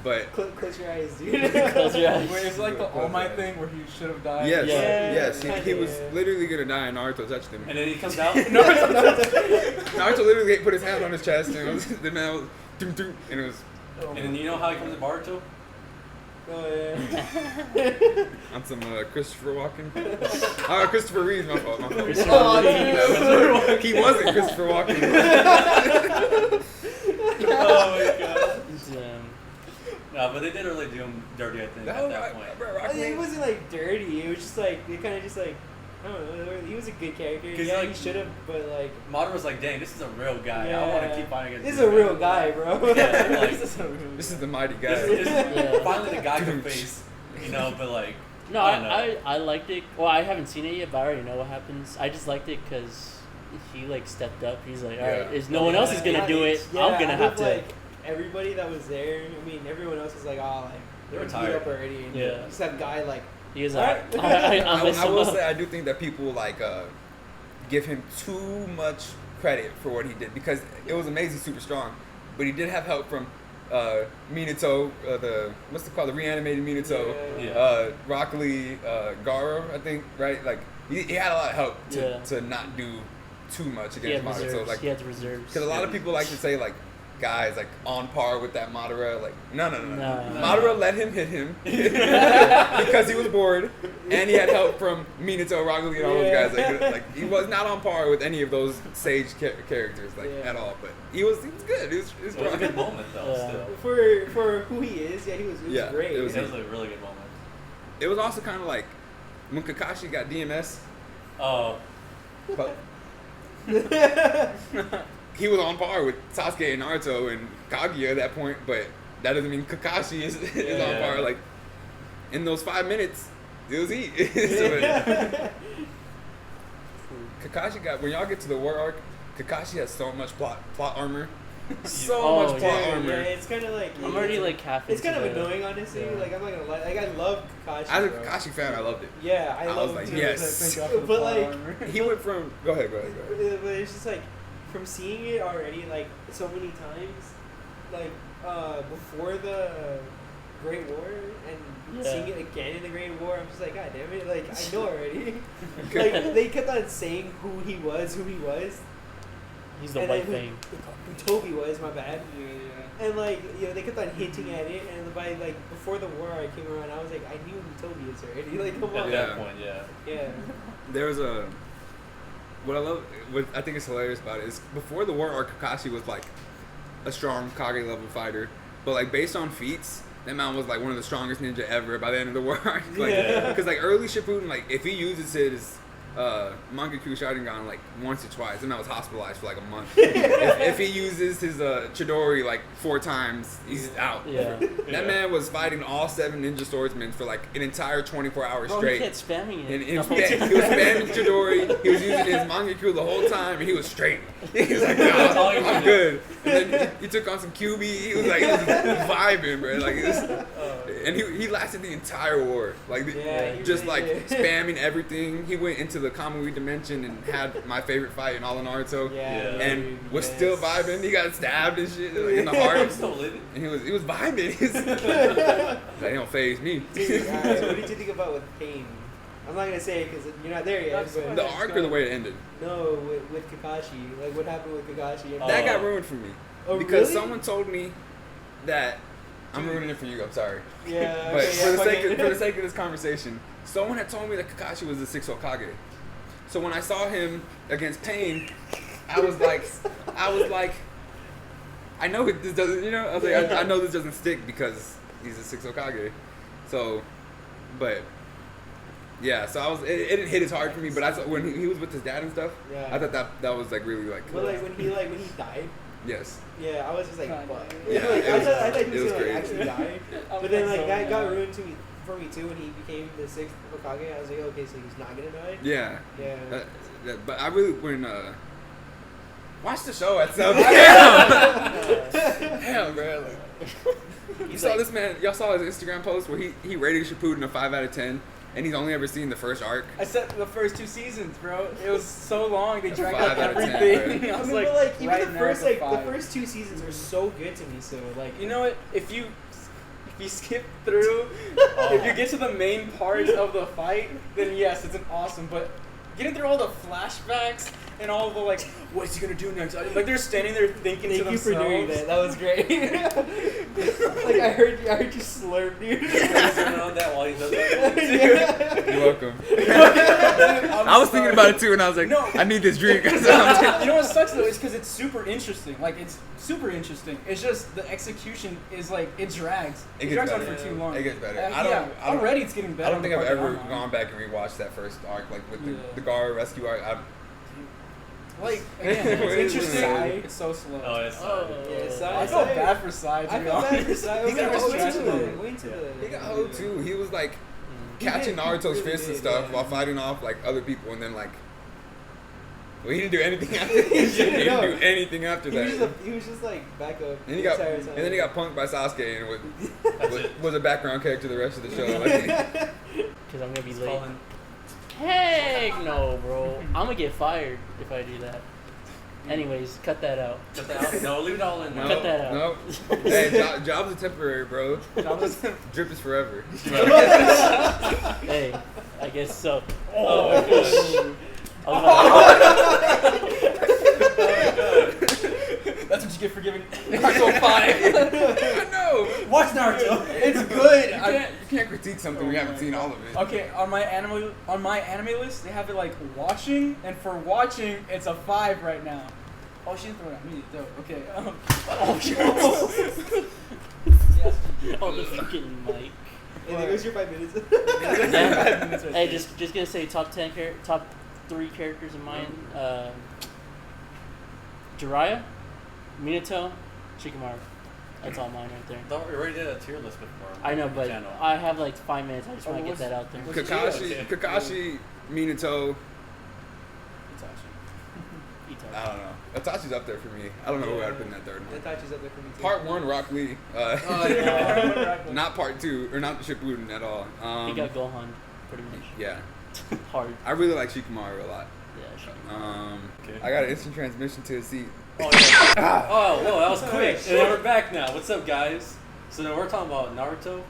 But Close your eyes, dude. Close your eyes. Wait, it's like the All Might thing where he should have died. yes, Yeah. yes, he was Yeah. literally gonna die, and Naruto touched him. And then he comes out. Naruto literally put his hand on his chest, and it was, the man was, doom, doom, and it was And then you know how he comes to Baruto? Oh, yeah. on some Christopher Walken. Christopher Reeves, my fault. Christopher Oh, Reeves. He wasn't Christopher Walken. Oh my god. Damn. No, but they did really do him dirty, I think, at that point. I mean, it wasn't like dirty. It was just like they kind of just like I don't know. He was a good character. 'Cause, Yeah, like- he should have, but like Madara was like, dang, this is a real guy. I want to keep fighting against This is a guy." real guy, bro. Yeah, like, This is the mighty this guy. is Yeah. finally the guy can face, you know, but like, No, I don't know. I liked it. Well, I haven't seen it yet, but I already know what happens. I just liked it because he like stepped up. He's like, all right, Yeah. if no one else is gonna do it, Yeah, I'm gonna out have of, to. Like everybody that was there. I mean, everyone else was like, oh, like They were beat tired. up already. And Yeah. Just that guy like. He was Alright. like, I messed him will up. say I do think that people like give him too much credit for what he did because it was amazing, super strong, but he did have help from Minato, the what's it called, the reanimated Minato, Yeah. Rock Lee, Garo, I think, right? Like he had a lot of help Yeah. to not do too much He had against Madara. reserves. So like, He had reserves. because a lot of people like to say like, guys like on par with that Madara. Like no. No. Madara let him hit him because he was bored, and he had help from Minato, Rock Lee, and all those guys. Like he was not on par with any of those sage characters like Yeah. at all. But he was good. He was it was a strong. good moment, though, Yeah. still. For who he is, yeah, he was. It was Yeah, great. it It was- was a really good moment. It was also kind of like when Kakashi got DMS, Oh, but he was on par with Sasuke and Naruto and Kaguya at that point. But that doesn't mean Kakashi is on Yeah. par. Like in those 5 minutes, it was he. So, Kakashi got, when y'all get to the war arc, Kakashi has so much plot armor. So Oh, much plot yeah, armor. Yeah, it's kind of like I'm already like half. It's into kind of the- annoying, honestly. yeah. Like I'm not gonna lie. Like I love Kakashi. As a bro. Kakashi fan, I loved it. Yeah, I I love was like, him too. yes. Thank God for the But, plot like, armor. He went from, go ahead. But it's just like from seeing it already like so many times, like before the Great War and Yeah. seeing it again in the Great War, I'm just like, God damn it! Like I know already. Like they kept on saying who he was, He's the and white then thing. who Toby was. My bad. And like they kept on hinting at it, and by like before the war I came around, I was like, I knew who Toby is already. Like come at on. Yeah. that point, yeah. Yeah. There's a, what I love, what I think is hilarious about it is before the war arc, Kakashi was like a strong Kage level fighter, but like based on feats, that man was like one of the strongest ninja ever by the end of the war arc. Like, Yeah. because like early Shippuden, like if he uses his Mangekyou Sharingan like once or twice, and I was hospitalized for like a month. if he uses his Chidori like 4 times, he's out. Yeah. That man was fighting all 7 ninja swordsmen for like an entire 24 hours Bro, he straight. kept spamming it. And he the was, whole he time. was spamming Chidori. He was using his Mangekyou the whole time, and he was straight. He was like, That's all "Nah, he I'm wanted." good." And then he took on some QB. He was like, he was vibing, bro. Like, and he lasted the entire war. Like, Yeah, he just really like did. spamming everything. He went into the Kamui dimension and had my favorite fight in all of Naruto. Yeah, And dude, was yes. still vibing. He got stabbed and shit like, in the I'm heart. still living. And he was vibing. That don't phase me. Dude, alright, so what did you think about with Pain? I'm not gonna say it because you're not there yet. That's But fine. The arc or the way it ended. no, with Kakashi, like what happened with Kakashi? And That Oh. got ruined for me. Oh, Because really? someone told me that I'm ruining it for you. I'm sorry, Yeah, but okay, for the yeah, sake fuck of, it. for the sake of this conversation, someone had told me that Kakashi was the 6th Hokage. So when I saw him against Pain, I was like, I know this doesn't, you know, I was like, I know this doesn't stick because he's the 6th Hokage. So, but yeah, so I was, it didn't hit as hard for me. But I saw when he was with his dad and stuff, Yeah. I thought that was like really like, But like when he died, yes. yeah, I was just like, God, fuck. yeah, Like, it I was- thought he it was was gonna crazy. actually die. But then like that got ruined for me too when he became the 6th Hokage. I was like, okay, so he's not gonna die. Yeah. Yeah. But I really wouldn't watch the show at some. Damn, bro. Like, you He's saw like- this man. Y'all saw his Instagram post where he rated Shippuden a 5 out of 10, and he's only ever seen the first arc. I said the first 2 seasons, bro. It was so long. They dragged 5 out out of 10, everything. bro. I I was mean, like, but like even right the now first it's a like the 5. first 2 seasons are so good to me. So like You know what? If you skip through, if you get to the main parts of the fight, then yes, it's an awesome. But getting through all the flashbacks and all the like, what's he gonna do next? Like they're standing there thinking to thank you themselves. for doing that. That was great. Like I heard you slurp, dude. On that while he does that. Yeah. You're welcome. I'm I was thinking sorry. about it too, and I was like, No. I need this drink. You know what sucks though? It's because it's super interesting. Like it's super interesting. It's just the execution is like it drags. It It, gets drags on better. for too long. It gets better. Yeah, I don't- already it's getting better. I don't think the I've part that ever I'm on. gone back and rewatched that first arc, like with Yeah. the Gar rescue arc. Like again, Wait, it's interesting. Sai. It's so slow. Oh, it's Yeah, Sai. I feel bad for Sai. To I be feel bad for honest. Sai. He got Way hold to too. the- way to the- He got hold too. He was like He catching did- he Naruto's really fists and did, stuff yeah. while fighting off like other people, and then like, well, he didn't do anything after. He didn't didn't know. do anything after He that. was just like back up. And he the got entire and time. then he got punked by Sasuke and That's it. was a background character the rest of the show. Like, Because I'm gonna be It's late. calling. Heck no, bro. I'm gonna get fired if I do that. Anyways, cut that out. Cut that out. No, leave it all in. no, Cut that out. no. Hey, jobs are temporary, bro. Drip is forever. Hey, I guess so. Oh my gosh. I was That's what you get for giving Naruto 5. No, Watch Naruto. It's good. you can't critique something when you haven't seen all of it. Okay, on my anime list, they have it like watching, and for watching, it's a 5 right now. Oh, she didn't throw it at me. Dope. Okay. Oh, yes. oh, the freaking mic. And there goes your 5 minutes. Yeah. Hey, just gonna say top 3 characters of mine. Jiraiya, Minato, Shikamaru. That's all mine right there. Thought we already did a tier list before. I know, but Channel. I have like 5 minutes. I just Oh, want to get what's- that out there. what's- Kakashi, Minato. Itachi. I don't know. Itachi's up there for me. I don't know who I'd put in that third one. Itachi's up there for me too. Part 1, Rock Lee. Yeah. Not part 2, or not Shippuden at all. He got Gohan, pretty much. Yeah, Hard. I really like Shikamaru a lot. Yeah, Shikamaru. Okay. I got an instant transmission to his seat. Oh, yeah. Oh, whoa, that was quick. And then we're back now. What's up, guys? So now we're talking about Naruto.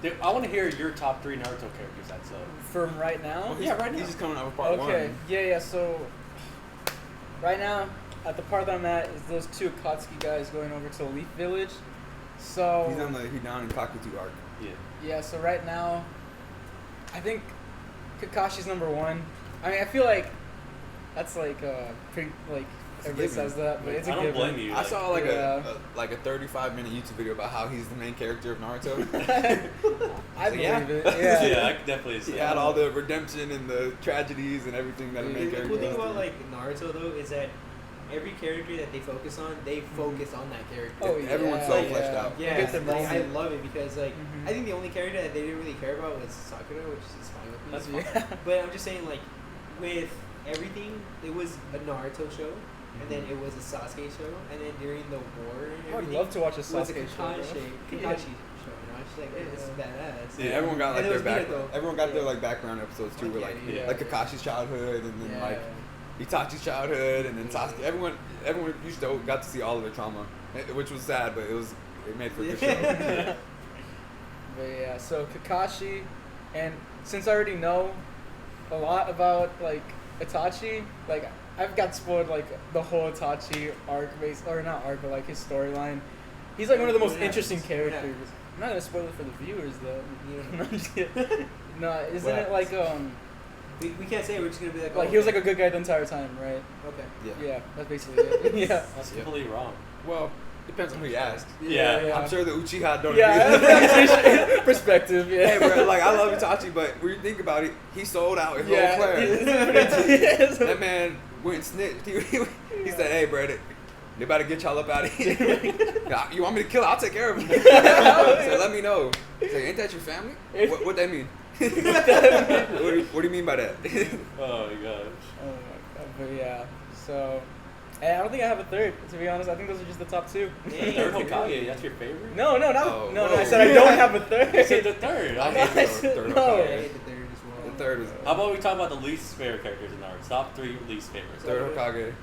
Dude, I want to hear your top 3 Naruto characters. That's From right now? Yeah, right now. He's just coming out with part Okay. 1. Yeah. So right now, at the part that I'm at, is those 2 Akatsuki guys going over to Leaf Village. So He's on the Hidan and Kakuzu arc. yeah. yeah. So right now, I think Kakashi's number 1. I mean, I feel like that's like pretty like Everybody given. says that, but it's a I don't given. blame you. I saw like Yeah. a 35-minute YouTube video about how he's the main character of Naruto. I So, believe yeah. it. Yeah, Yeah. I could definitely He say had that. all the redemption and the tragedies and everything that a main The character cool thing has about to. like Naruto though is that every character that they focus on, they focus on that character. Oh, Everyone's yeah, so yeah. fleshed out. Yeah, Get the like, I moment. love it because like Mhm. I think the only character that they didn't really care about was Sakura, which is fine with me. That's Yeah. But I'm just saying like with everything, it was a Naruto show, and then it was a Sasuke show, and then during the war and I would everything, love to watch a it was a Sasuke show. bro. Kakashi show. You know, it's just like this is badass. Yeah, everyone got like And it their was Minato. background. Everyone got their Yeah. like background episodes too, where like Yeah. like Kakashi's childhood and then Yeah. like Itachi's childhood and then Sasuke. Everyone used to got to see all of their trauma, which was sad, but it made for a good show. But yeah, so Kakashi, and since I already know a lot about like Itachi, like I've got spoiled like the whole Itachi arc base, or not arc, but like his storyline. He's like one of the most What interesting happens? characters. I'm not gonna spoil it for the viewers though. You No, I'm just kidding. No, isn't What it like we can't say, we're just gonna be like, like oh, he was like okay. a good guy the entire time, right? Okay. Yeah. Yeah, that's basically it. Yeah. That's Yeah. completely wrong. Well, depends on who you ask. Yeah. I'm sure the Uchiha don't agree with Yeah, perspective. Yeah. Hey, bro, like I love Itachi, but when you think about it, he sold out his whole Yeah. clan. Yeah. That man went and snitched. He said, "Hey, bro, they about to get y'all up out of here. You want me to kill? I'll take care of him." So let me know. Say, ain't that your family? What that mean? What do you mean by that? Oh my gosh. Oh my god, but yeah. So, and I don't think I have a third. To be honest, I think those are just the top two. Third Hokage, that's your favorite? No, no, not Oh, no. I whoa. said I don't have a third. You said the third. I Okay. hate the third No. I Hokage. hate the third as well. The third is How about we talk about the least favorite characters in Naruto? Top 3 least favorites. third Hokage.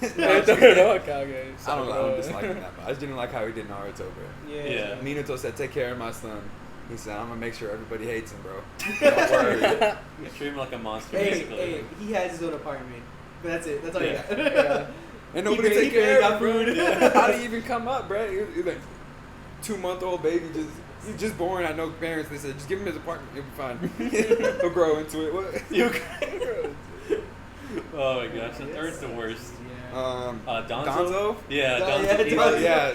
The third Hokage. I don't dislike him that much. I just didn't like how he did Naruto, bro. Yeah. Minato said, "Take care of my son." He said, "I'm gonna make sure everybody hates him, bro. Don't worry." You treat him like a monster, Hey, basically. hey, he has his own apartment, but that's it. That's all Yeah. you got. Yeah. And nobody He take barely care got of him, bro. food. How did he even come up, bro? He's like 2-month-old baby, he's just born. I know parents. They said, just give him his apartment, he'll be fine. He'll grow into it. What? Oh my gosh, the third's the worst. Yeah. Donzo? Donzo? Yeah, Yeah, Donzo. Donzo. Yeah.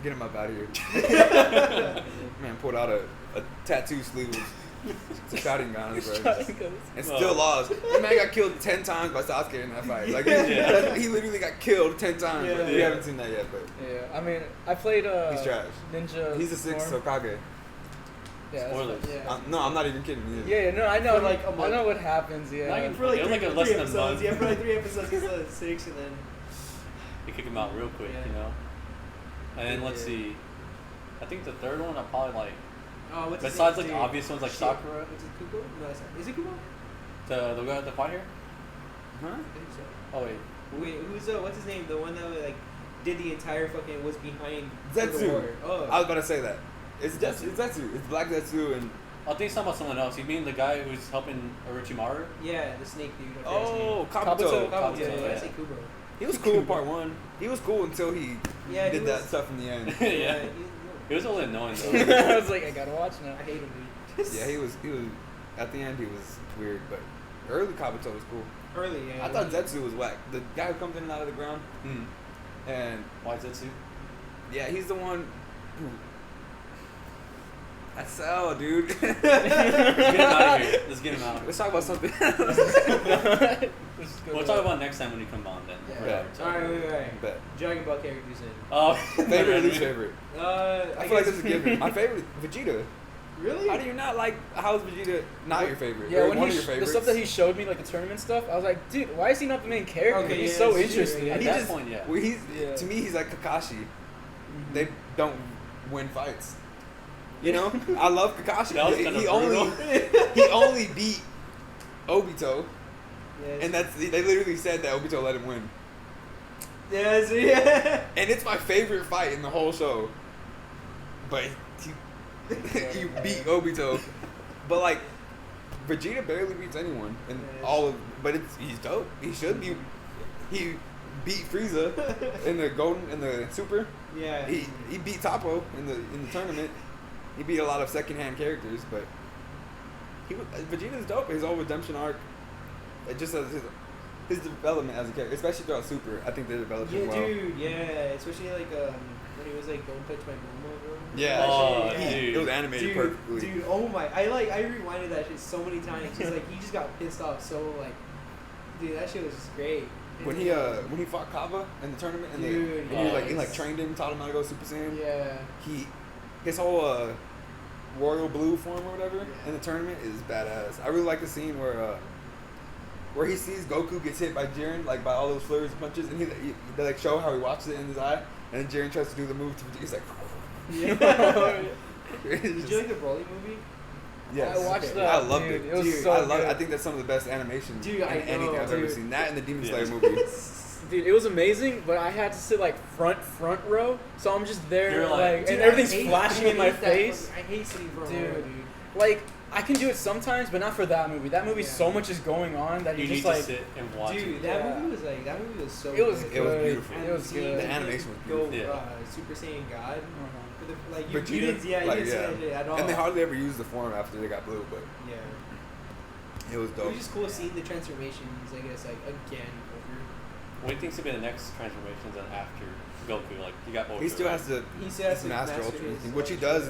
Get him up out of here. Man pulled out a tattoo sleeve with shouting guns, bro. And still lost. That man got killed 10 times by Sasuke in that fight. Like Yeah. he literally got killed 10 times. Yeah. Bro. We Yeah. haven't seen that yet, but Yeah, I mean, I played he's trash. Ninja. He's the 6th Storm. Hokage. Yeah, that's Spoilers. fine. Yeah. No, I'm not even kidding. He is. Yeah, no, I know. For like a I month. know what happens. Yeah. Not even For like It was like a three less than a episodes. month. Yeah, for like 3 episodes, he's like 6, and then You kick him out real quick, Yeah. you know? And then let's Yeah. see. I think the third one, I'll probably like, what's his besides name? like obvious ones like Shit. Sakura, What's it, Kubo? No, is it Kubo? the guy at the fight here? Huh? I think so. Oh wait. Wait, who's what's his name? The one that like did the entire fucking was behind Zetsu. the war. Oh, I was about to say that. It's Zetsu. It's Black Zetsu and I think it's talking about someone else. You mean the guy who's helping Orochimaru? yeah, the snake dude. I forget his name. Kabuto. Kabuto. yeah, Yeah, yeah. I say Kubo. He was cool in part 1. He was cool until he Yeah, did he that was- stuff in the end. Yeah. he- It was a little annoying though. I was like, I gotta watch now. I hate him, dude. Yeah, he was at the end he was weird, but early Kabuto was cool. Early, yeah. I thought Zetsu was whack. The guy who comes in and out of the ground, Hmm. and Why is that too? yeah, he's the one who. That's Cell, dude. Let's get him out of here. Let's get him out. Let's talk about something. We'll talk about next time when you come on then. Yeah. Right. Alright, wait. Bet. Dragon Ball characters in. Oh, Favorite or least favorite? I feel like this is a given. My favorite, Vegeta. Really? How do you not like? How's Vegeta not your favorite? Yeah, Or when one he of your the favorites? stuff that he showed me, like the tournament stuff, I was like, dude, why is he not the main character? Okay, He's yeah, so that's true, interesting. yeah. At He that just- point, yeah. Well, he's Yeah. to me, he's like Kakashi. They don't win fights. You know, I love Kakashi. That was He kinda only brutal. he only beat Obito, Yes. and they literally said that Obito let him win. Yes, yeah. And it's my favorite fight in the whole show. But he beat Obito. But like Vegeta barely beats anyone in Yes. all of. But he's dope. He should be. He beat Frieza in the Super. Yeah. He beat Toppo in the tournament. He beat a lot of secondhand characters, but Vegeta's dope. His whole redemption arc, it just as his development as a character, especially throughout Super, I think they developed him Yeah, well. dude. Yeah, especially like when he was like, "Don't touch my Momo, bro." Yeah, Oh, That shit, dude. it was animated Dude, perfectly. dude, oh my! I rewinded that shit so many times. He's like, he just got pissed off. So like, dude, that shit was just great. When he fought Kava in the tournament and, Dude, he yes. trained him, taught him how to go Super Saiyan. Yeah. His whole royal blue form or whatever Yeah. in the tournament is badass. I really like the scene where he sees Goku gets hit by Jiren, like by all those flurries and punches, and they like show how he watches it in his eye, and then Jiren tries to do the move to Vegeta. He's like, Yeah. it's Did just- you like the Broly movie? yes. I watched Okay. that. I loved dude. it. It was Dude, so I good. think that's some of the best animation Dude, in I anything know, I've ever dude. seen. That and the Demon Yeah. Slayer movie. Dude, it was amazing, but I had to sit like front row, so I'm just there, You're like, like- and Dude, everything's I hate- flashing I in my hate that face. fucking- I hate sitting front Dude. row, dude. Like, I can do it sometimes, but not for that movie. That movie, Yeah. so much is going on that You you're need just to like, sit and watch Dude, it. that Yeah. movie was so. it was good. It was good. beautiful. And It was seeing good. The him animation was go, beautiful. Super Saiyan God. Uh-huh. For the, like you Vegeta, didn't, yeah, like, you didn't yeah. see that shit at all. And they hardly ever used the form after they got blue, but Yeah. it was It dope. was just cool seeing the transformations. I guess like again over. What do you think's gonna be the next transformations then after Goku? Like you got Ultra. He still right? has to He still has to master master Ultra, his which he Ultra. does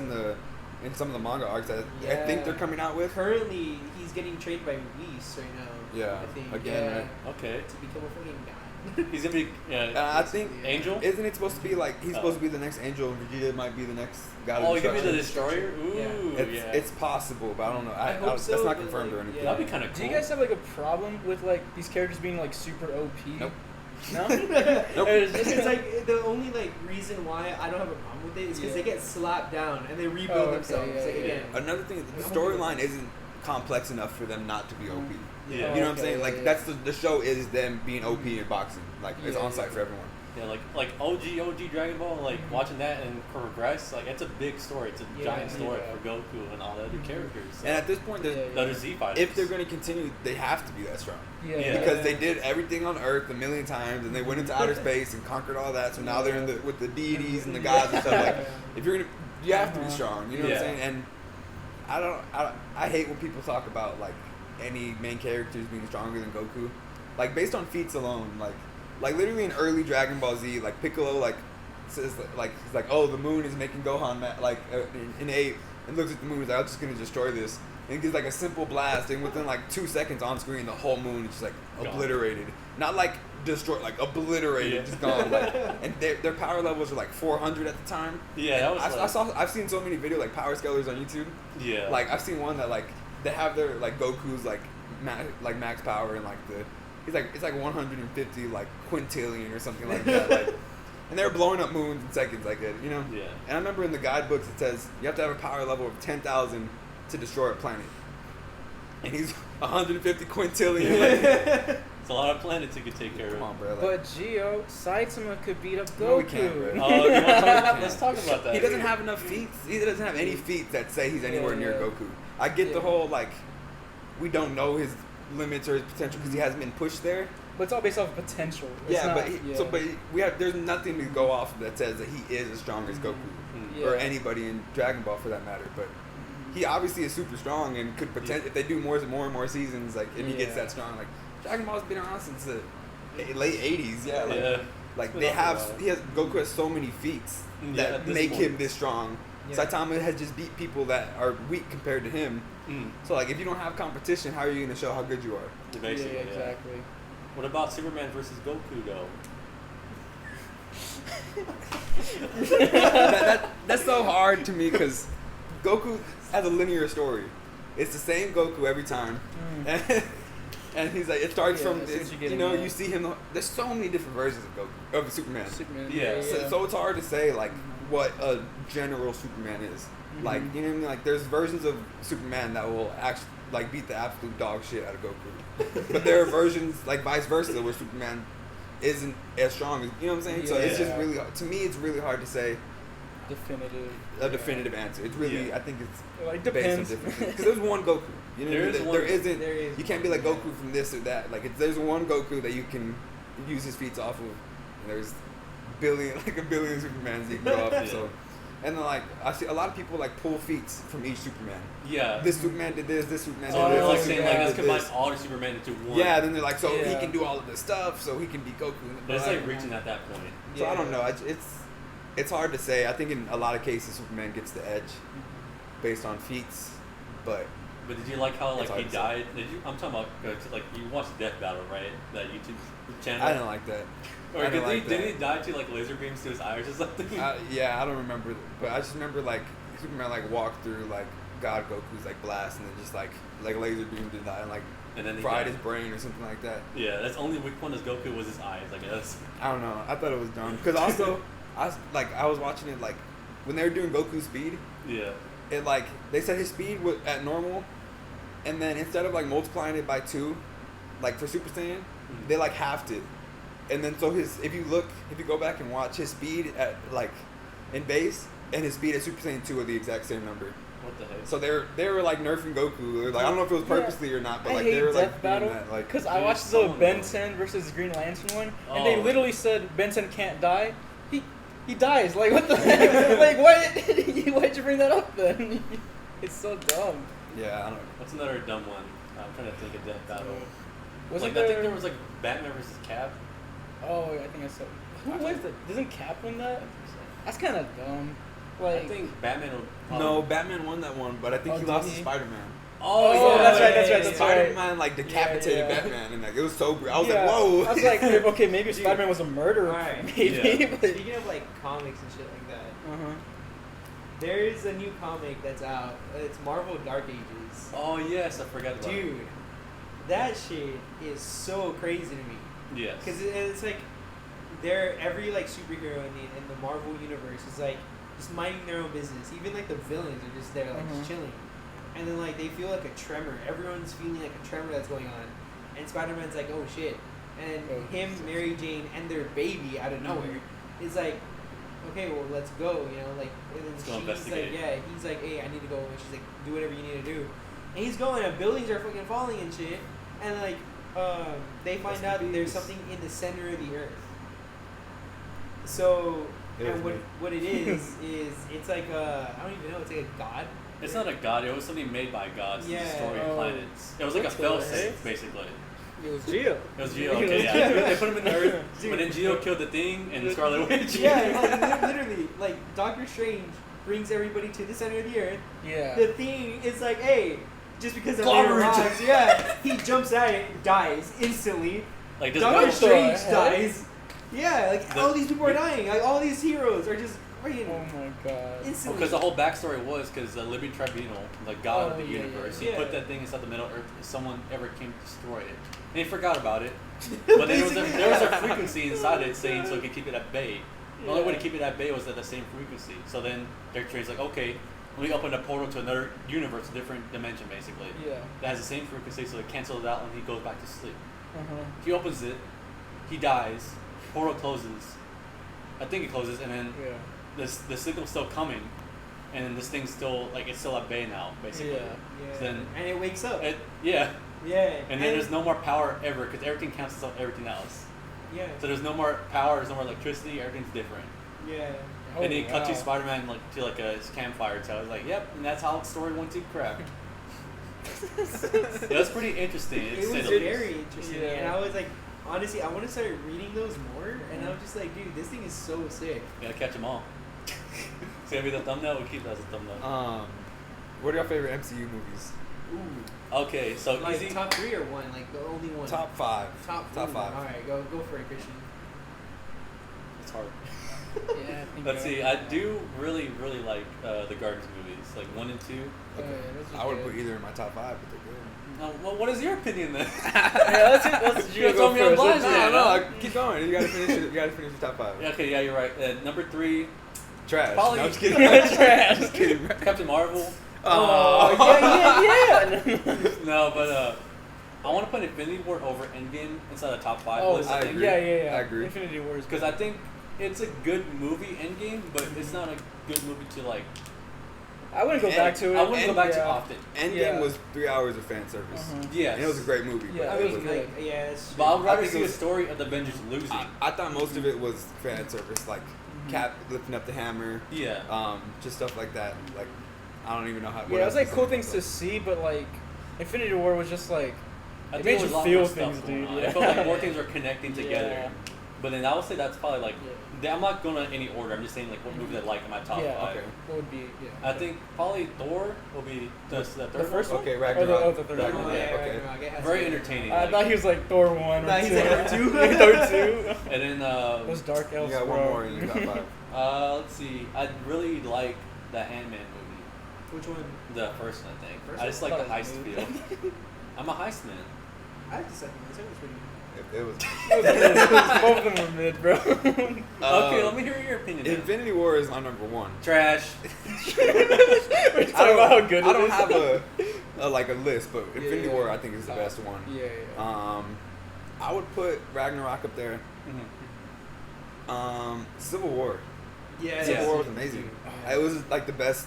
in some of the manga arcs that I think they're Yeah. coming out with. Currently, he's getting trained by Whis right now. Yeah, I think. again, yeah, right? Okay. To become a fucking god. He's gonna be. I think Yeah. Angel. isn't it supposed to be like he's supposed to be the next Angel and Vegeta might be the next God Oh, of he could be the Destruction? destroyer. Ooh, It's, yeah. it's possible, but I don't know. I hope that's so, not but, confirmed or like, anything. yeah. That'd be kind of cool. Do you guys have like a problem with like these characters being like super OP? Nope. No. Nope. It's like the only like reason why I don't have a problem with it is because Yeah. they get slapped down and they rebuild Oh, okay, themselves yeah, like, yeah. again. Another thing, the storyline isn't complex enough for them not to be OP. Yeah. You know what I'm Okay, saying? yeah, Like yeah. that's the show is them being OP in boxing. Like it's Yeah, on site yeah. for everyone. Yeah, like OG Dragon Ball, like watching that and progress, like it's a big story. It's a Yeah, giant story yeah. for Goku and all the other characters. So. And at this point, Yeah, there's the other Z fighters. if they're going to continue, they have to be that strong. Yeah. Because they did everything on Earth a million times, and they went into outer space and conquered all that. So now they're in the with the deities and the gods and stuff. Like, if you're gonna, you have to be strong. You know what I'm Yeah. saying? And I hate when people talk about like any main characters being stronger than Goku, like based on feats alone. Like literally in early Dragon Ball Z, like Piccolo like says like he's like, oh, the moon is making Gohan mad, like in 8, and looks at the moon. He's like, I'm just gonna destroy this. And he gives like a simple blast, and within like 2 seconds on screen, the whole moon is just like Gone. obliterated. Not like destroyed, like obliterated, Yeah. just gone. Like, and their power levels are like 400 at the time. Yeah, that was I've seen so many videos like power scalers on YouTube. Yeah. Like I've seen one that like they have their like Goku's like max power and like it's like 150 like quintillion or something like that. Like, and they're blowing up moons in seconds like it, you know. Yeah. And I remember in the guidebooks it says you have to have a power level of 10,000 to destroy a planet. And he's 150 quintillion. It's a lot of planets you could take care Come of. on, bro. Like, But Gio, Saitama could beat up Goku. No, we can't, bro. Oh, you wanna talk- let's talk about that. he doesn't have enough feats. He doesn't have any feats that say he's anywhere Yeah, near yeah. Goku. I get the Yeah. whole like we don't know his limits or his potential because he hasn't been pushed there. But it's all based off of potential. It's Yeah, not- but yeah. we have there's nothing to go off of that says that he is as strong as Goku Mm. or Yeah. anybody in Dragon Ball for that matter. But he obviously is super strong and could Yeah. if they do more and more seasons, like and he gets Yeah. that strong. Like Dragon Ball's been around since the late '80s. Yeah, like, Yeah. like Been they on for a have while. Goku has so many feats Yeah, that at this make point. him this strong. Yeah. Saitama has just beat people that are weak compared to him. Mm. So like if you don't have competition, how are you going to show how good you are? Basically, yeah, yeah. exactly. What about Superman versus Goku though? That's so hard to me because Goku has a linear story. It's the same Goku every time, and he's like it starts Yeah, from I see what you're you getting know at. you see him. There's so many different versions of Goku of Superman. Superman. Yeah. So it's hard to say like what a general Superman is. Like you know what I mean? Like there's versions of Superman that will actually like beat the absolute dog shit out of Goku, but there are versions like vice versa where Superman isn't as strong as you know what I'm saying. So it's just Yeah. really to me it's really hard to say definitive. a definitive answer. It's really Yeah. I think it's Like based on depends. different things because there's one Goku. You know There what I is mean? one. There isn't. There is. You can't be like Goku from this or that. Like there's one Goku that you can use his feats off of. And there's a billion Supermans you can go off of. Yeah. So And then like I see a lot of people like pull feats from each Superman. Yeah. This Superman did this Superman So did they're this. like this saying Superman like let's did combine this. all the Superman into one. Yeah, then they're like, so he Yeah. can do all of this stuff, so he can be Goku. But it's like reaching at that point. So I don't know. It's hard to say. I think in a lot of cases Superman gets the edge based on feats, but But did you like how It's like hard he to say. died? I'm talking about like you watched Death Battle, right? That YouTube channel. I didn't like that. Or I didn't like didn't that. he die to like laser beams to his eyes or something? Yeah, I don't remember, but I just remember like Superman like walked through like God Goku's like blast and then just like laser beamed to die and like And then he fried died. his brain or something like that. Yeah, that's only weak point as Goku was his eyes, I guess. I don't know. I thought it was dumb because also I was watching it like when they were doing Goku's speed. Yeah. It like they said his speed was at normal, and then instead of like multiplying it by 2, like for Super Saiyan, they like halved it, and then so if you go back and watch his speed at like in base and his speed at Super Saiyan 2 are the exact same number. What the heck? So they were like nerfing Goku. Like I don't know if it was purposely or not, but like I hate they were like Death doing Battle that. Like because I Dude, watched the someone Ben knows. 10 versus Green Lantern one, and they Oh. literally said Ben 10 can't die. He dies. Like what the heck? Like why'd you bring that up then? It's so dumb. yeah, I don't know. What's another dumb one? I'm trying to think of Death Battle. Wasn't I think there was like Batman versus Cap. Oh, I think I saw. Who was that? Doesn't Cap win that? That's kind of dumb. Like I think Batman would No, Batman won that one, but I think Oh, he did lost he? to Spider-Man. Oh, yeah, that's right, yeah, that's Spider-Man like decapitated Yeah, yeah. Batman, and like it was so. I was yeah. like, whoa. I was like, okay, maybe Spider-Man was a murderer. Alright. Maybe. Yeah. But, Speaking of like comics and shit like that, uh-huh. there is a new comic that's out. It's Marvel Dark Ages. Oh yes, I forgot about it. Dude, that shit is so crazy to me. Yes. Because it's like, every like superhero in the Marvel universe is like just minding their own business. Even like the villains are just there like just chilling. And then like they feel like a tremor. Everyone's feeling like a tremor that's going on. And Spider-Man's like, oh shit. And him, Mary Jane, and their baby out of nowhere is like, okay, well let's go, you know, like, and then Let's go she's investigate. like, yeah, he's like, hey, I need to go, and she's like, do whatever you need to do. And he's going, and buildings are fucking falling and shit, and like, they find out that there's something in the center of the earth. So, It was and me. what it is it's like I don't even know, it's like a god. It's not a god. It was something made by gods to Yeah. destroy Oh. planets. It was like a What the fail heck? safe, basically. It was Geo. It was Geo. Okay, yeah. They put him in the Earth, but then Geo killed the Thing and Scarlet Witch. Yeah, like, literally, like Doctor Strange brings everybody to the center of the earth. Yeah. The Thing is like, hey, just because of Clobber Aaron each Rodgers, yeah, he jumps at it, dies instantly. Like this. Doctor the Strange heck? dies. Yeah, like The- all these people are dying. Like all these heroes are just freaking Oh my god. instantly. Because the whole backstory was because the Living Tribunal, the god of Oh, the yeah, universe, yeah. he put that thing inside the Middle Earth if someone ever came to destroy it. And he forgot about it. But there was a frequency inside it saying so it could keep it at bay. The only way to keep it at bay was at the same frequency. So then Doctor Strange's like, okay, let me open a portal to another universe, a different dimension basically. Yeah. That has the same frequency, so it cancels it out when he goes back to sleep. Uh-huh. He opens it, he dies, portal closes. I think it closes, and then Yeah. the signal's still coming, and then this thing's still like it's still at bay now, basically. Yeah. yeah. So then and it wakes up. yeah, yeah. and then there's no more power ever because everything cancels out everything else. Yeah. So there's no more power, there's no more electricity, everything's different. Yeah. Oh, and then he cut to wow. Spider-Man like to like a his campfire. So I was like, yep, and that's how story 1 2 crap. It was pretty interesting. It to was say the least. very interesting, Yeah. and I was like, honestly, I want to start reading those more. And I was just like, dude, this thing is so sick. You gotta catch them all. It's gonna be the thumbnail. We'll keep that as a thumbnail. What are your favorite MCU movies? Ooh. Okay, so Like easy. top 3 or one? Like the only one. Top 5. Top Top ooh, 5. All right, go for it, Christian. It's hard. Yeah. I think Let's I see. like I that. do really like the Guardians movies, like 1 and 2. Oh, yeah, those are I would good. put either in my top 5, but they're good. Well, what is your opinion then? Yeah, let's You told me I'm blind. No, Yeah. keep going. You gotta finish it. You gotta finish your top 5. Yeah, okay, yeah, you're right. Number 3, Trash. Probably- No, I'm just kidding. Trash. Just kidding, bro. Captain Marvel. Oh, yeah. No, but I want to put Infinity War over Endgame inside the top 5 Oh, list. I I think. agree. yeah. I agree. Infinity War is Because I think it's a good movie, Endgame, but it's not a good movie to like. I wouldn't go back to it. I wouldn't go back to Yeah. often. Endgame Yeah. was 3 hours of fan service. Uh-huh. Yes. And it was a great movie. Yeah, but it it was was, good. Like, yeah, it's But I would I rather think see it a was- story of the Avengers losing. I thought most of it was fan service. Like, Cap lifting up the hammer, Yeah. just stuff like that. Like, I don't even know how. Yeah, it was like cool things to see, but like Infinity War was just like I it think made there was you a lot feel more things, stuff going dude. on. Yeah. I felt like more things were connecting together. Yeah. But then I would say that's probably like Yeah. I'm not going to any order. I'm just saying like what movies I like in my top Yeah, 5. Okay. what would be I think probably Thor will be the third the first one. Okay, Or Ragnarok. the third Ragnarok, one. yeah, okay. Ragnarok, it has Very to be. entertaining. I like- thought he was like Thor 1 or Nah, 2. he's like Thor 2. Thor 2. And then Those dark You elves, got bro. one more in your top 5. let's see. I really like the Ant-Man movie. Which one? The first one, I think. First I just one? like the Thought it heist was feel. I'm a heist man. I like the second one. The second one's pretty good. It was. Both of them were mid, bro. Okay, let me hear your opinion. then. Infinity War is my number 1. Trash. We're talking about how good I it don't is. have a list, but Infinity yeah. War I think is the best one. Yeah, yeah. I would put Ragnarok up there. Mhm. Civil War. Yeah, Civil yeah. War was amazing. It was like the best.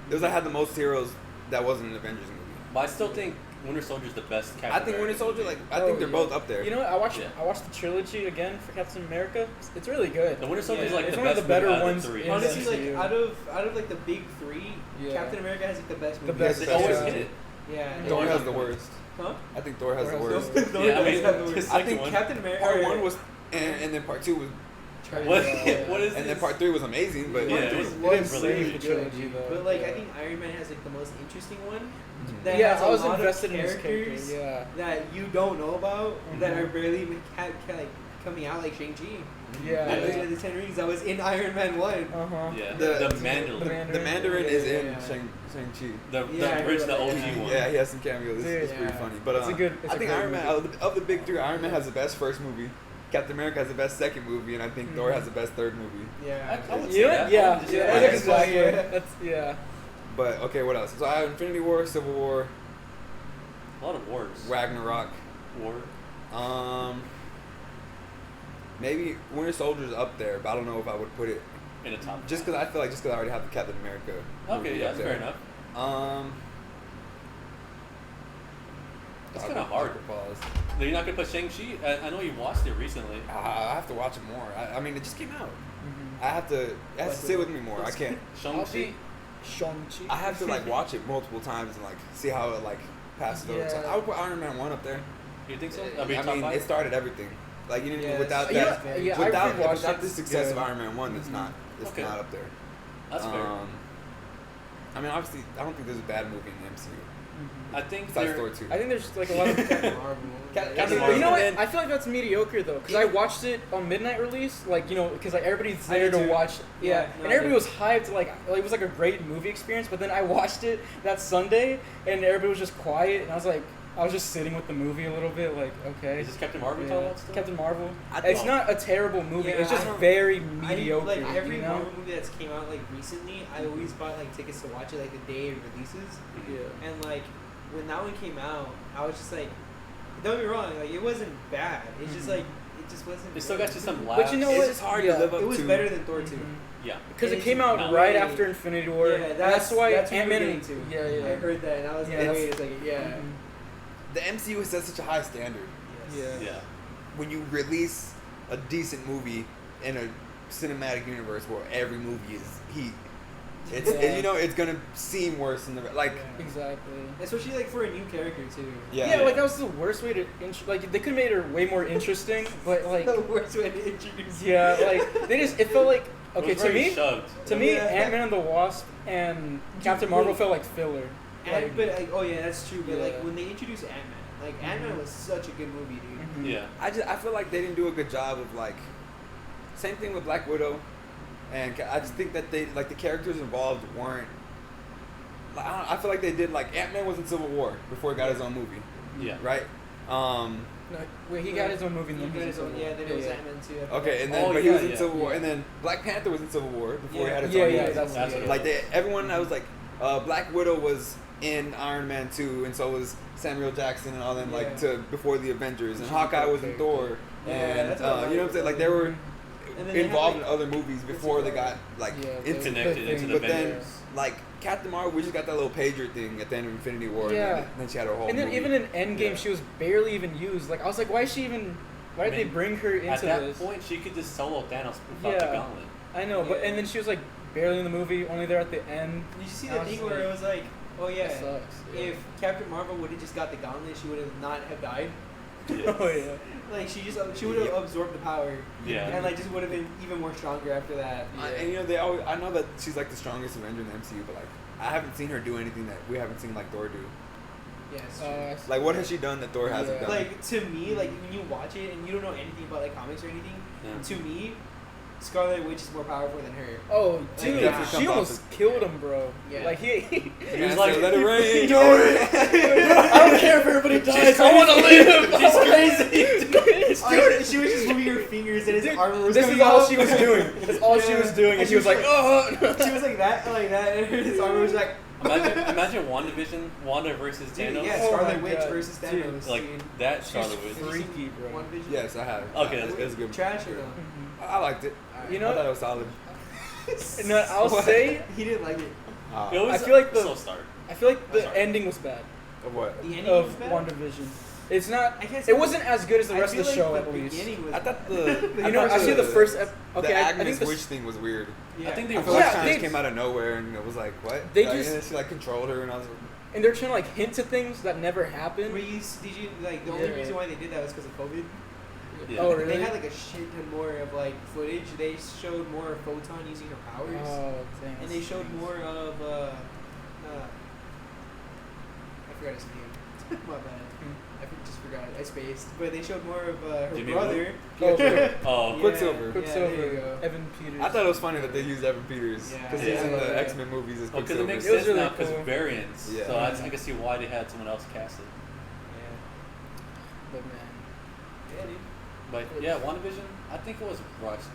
It was like had the most heroes that wasn't an Avengers movie. But I still think Winter Soldier's the best Captain I think Winter America Soldier, movie. like I think they're yeah. both up there. You know what? I watched Yeah. the trilogy again for Captain America. It's really good. The Winter Soldier is Yeah, like it's the one of best the better movie out of ones the three. in Honestly, MCU. like out of like the big three, Yeah. Captain America has like the best The movie. best. They always Yeah. hit it. Yeah. Thor Yeah. has the worst. Huh? I think Thor has the Thor has worst. the Thor Yeah, I does mean, have the his worst. I think second one. Captain America. Part 1 was, and then part 2 was, What? Yeah. What is and this? then part 3 was amazing. But Yeah, Part it three was It was didn't really save good. the trilogy though. But like yeah. I think Iron Man has like the most interesting one. That Yeah, has I was a lot invested of in his character. characters Yeah. that you don't know about that Mhm. are barely like coming out, like Shang-Chi. Yeah. And Legend of the Ten Rings that was in Iron Man 1. Uh huh. Yeah. The- The Mandalorian. the Mandarin is in Yeah. Shang-Chi. The Yeah, I original heard OG that. one. Yeah, he has some cameos. Dude, It's pretty yeah. funny. But It's a good- it's I a think great Iron Man of the big 3, Iron Man has the best first movie. Captain America has the best second movie, and I think Thor has the best third movie. Yeah. I would You say know that. what? Yeah. Just- Yeah. yeah. That's exactly. Yeah. That's yeah. But okay, what else? So I have Infinity War, Civil War, A lot of wars. Ragnarok. War. Maybe Winter Soldier's up there, but I don't know if I would put it In the top. just because I feel like I already have the Captain America. Okay, movie yeah, up that's fair enough. It's I'll kinda go- hard. I'll pause. You're not gonna put Shang-Chi? I know you watched it recently. I have to watch it more. I mean, it just came out. Mm-hmm. I have to. It has to sit with me more. I can't. Shang-Chi? Shang-Chi. I have to like watch it multiple times and like see how it like passes over. So Yeah. I would put Iron Man 1 up there. You think so? I That'd be your top mean, five? it started everything. Like you didn't Yeah, without that's- that, yeah, I without rewatched without it. the success Good. of Iron Man 1, it's Mhm. not. It's Okay. not up there. That's fair. I mean, obviously, I don't think there's a bad movie in the MCU I think besides they're- Thor 2. I think there's like a lot of. Captain Marvel. Captain But you know what? Marvel. I feel like that's mediocre though, because I watched it on midnight release, like because like everybody's I there did to too. watch, Yeah, yeah, no, and I everybody did. was hyped, like it was like a great movie experience. But then I watched it that Sunday, and everybody was just quiet, and I was just sitting with the movie a little bit, like okay. Is this Captain Marvel you're Yeah. talking about still? Captain Marvel. I It's don't- not a terrible movie. Yeah, it's just I don't- very I mediocre. like every you know? Marvel movie that's came out like recently. I always bought like tickets to watch it like the day it releases. Yeah. And like when that one came out, I was just like, don't get me wrong, like it wasn't bad. It's just Mhm. like it just wasn't. It still good. got you some laughs. But you know It's what? just hard Yeah. to live up It was to. better than Thor 2. Yeah. Because it It's came out not right way- after Infinity War. Yeah, and that's why what we were Ant-Man. getting to. Yeah, yeah. I heard that, and I was Yeah, like, that's- wait a second, yeah. Mhm. The MCU has set such a high standard. Yes. Yeah. Yeah. When you release a decent movie in a cinematic universe where every movie is heat, it's Yeah. you know it's gonna seem worse than the like. Yeah. Exactly. Especially like for a new character too. Yeah. Yeah, like that was the worst way to like they could have made her way more interesting, but like The worst way to introduce. yeah, like they just it felt like It okay was to very me shoved. to me Yeah. Ant-Man and the Wasp and Captain Marvel felt like filler. And, Like, but like, oh yeah, that's true. But like Yeah. when they introduced Ant-Man, like Ant-Man was such a good movie, dude. mhm. Yeah. I feel like they didn't do a good job of like. Same thing with Black Widow, and I just think that they like the characters involved weren't. Like, I feel like they did like Ant-Man was in Civil War before he got his own movie, Yeah. right? No, wait, he got his own movie. He And got then his own, yeah, then it was Ant-Man too. after Okay, that. and then Oh, but he yeah, was in yeah. Civil War, Yeah. and then Black Panther was in Civil War before he Yeah. had his Yeah, own yeah, movie. that's That's what it Like was. everyone that was like, Black Widow was in Iron Man 2, and so was Samuel Jackson and all them like Yeah. to before the Avengers, and She's a Hawkeye cool was in character. Thor, Yeah, and that's what I you know what I'm saying? Like they were And then they involved had, in other movies before they got like Yeah, into Connected into the But then Avengers. like Captain Marvel, we just got that little pager thing at the end of Infinity War, Yeah. and then she had her whole. And then movie. even in Endgame, Yeah. she was barely even used. Like I was like, why is she even? Why did they Man, bring her into At that this? point, she could just solo Thanos without the Yeah. gauntlet. I know, but and then she was like barely in the movie, only there at the end. Did you see I the was thing like, where it was like, oh yeah, That sucks. if Captain Marvel would have just got the gauntlet, she would have not have died. Oh yeah. Like she would have absorbed the power. Yeah. And like just would have been even more stronger after that. And I know that she's like the strongest Avenger in the MCU, but like I haven't seen her do anything that we haven't seen like Thor do. Yes. Like what has she done that Thor hasn't Yeah. done? Like to me, like when you watch it and you don't know anything about like comics or anything, Yeah. to me, Scarlet Witch is more powerful than her. Oh, dude, Like, yeah. she almost killed him, bro. Yeah. Like he He was like, let it rain. I don't care if everybody dies. I want to live. She's crazy. She was just moving her fingers and his Dude, armor was this coming is all out. she was doing. That's all she Yeah. was doing, and And she was like, oh. She was like that, and his armor was like. Imagine WandaVision, Wanda versus Dude, Thanos. yeah, Oh Scarlet my Witch God. versus Dude, Thanos. Like dude. that She's Scarlet Witch. freaky, bro. One Vision? Yes, I have. Okay, it's that's good. Trash or no? I liked it. You I thought know, it was solid. no, I'll What? say, He didn't like it. It was I feel like the- slow start. I feel like the Sorry. ending was bad Of what? The ending was of bad. WandaVision. It's not. I can't say It wasn't as good as the I rest of the feel show, like at the least. beginning was I thought bad. the You know, I see the first. Okay, the I Agnes think the Witch thing was weird. Yeah. I think they I were feel like Yeah, she they just came out of nowhere and it was like, what? They Like, just- and then she like controlled her and I was like, and they're trying to like hint to things that never happened. Did you like the only Yeah. reason why they did that was because of COVID? Yeah. Oh, really? They had like a shit ton more of like footage. They showed more of Photon using her powers, Oh, dang. and they showed more of I forgot his name. My bad. Just forgot. I spaced. But they showed more of her Jimmy brother. Oh, Oh, Yeah. Quicksilver. Yeah, Quicksilver, there you go. Evan Peters. I thought it was funny that they used Evan Peters Yeah. because Yeah. he's in Yeah. the X-Men movies as Well, because Quicksilver. it makes It was sense really now because cool. variants. Yeah. So I can see why they had someone else cast it. But man, Yeah, dude. But yeah, WandaVision, I think it was rushed.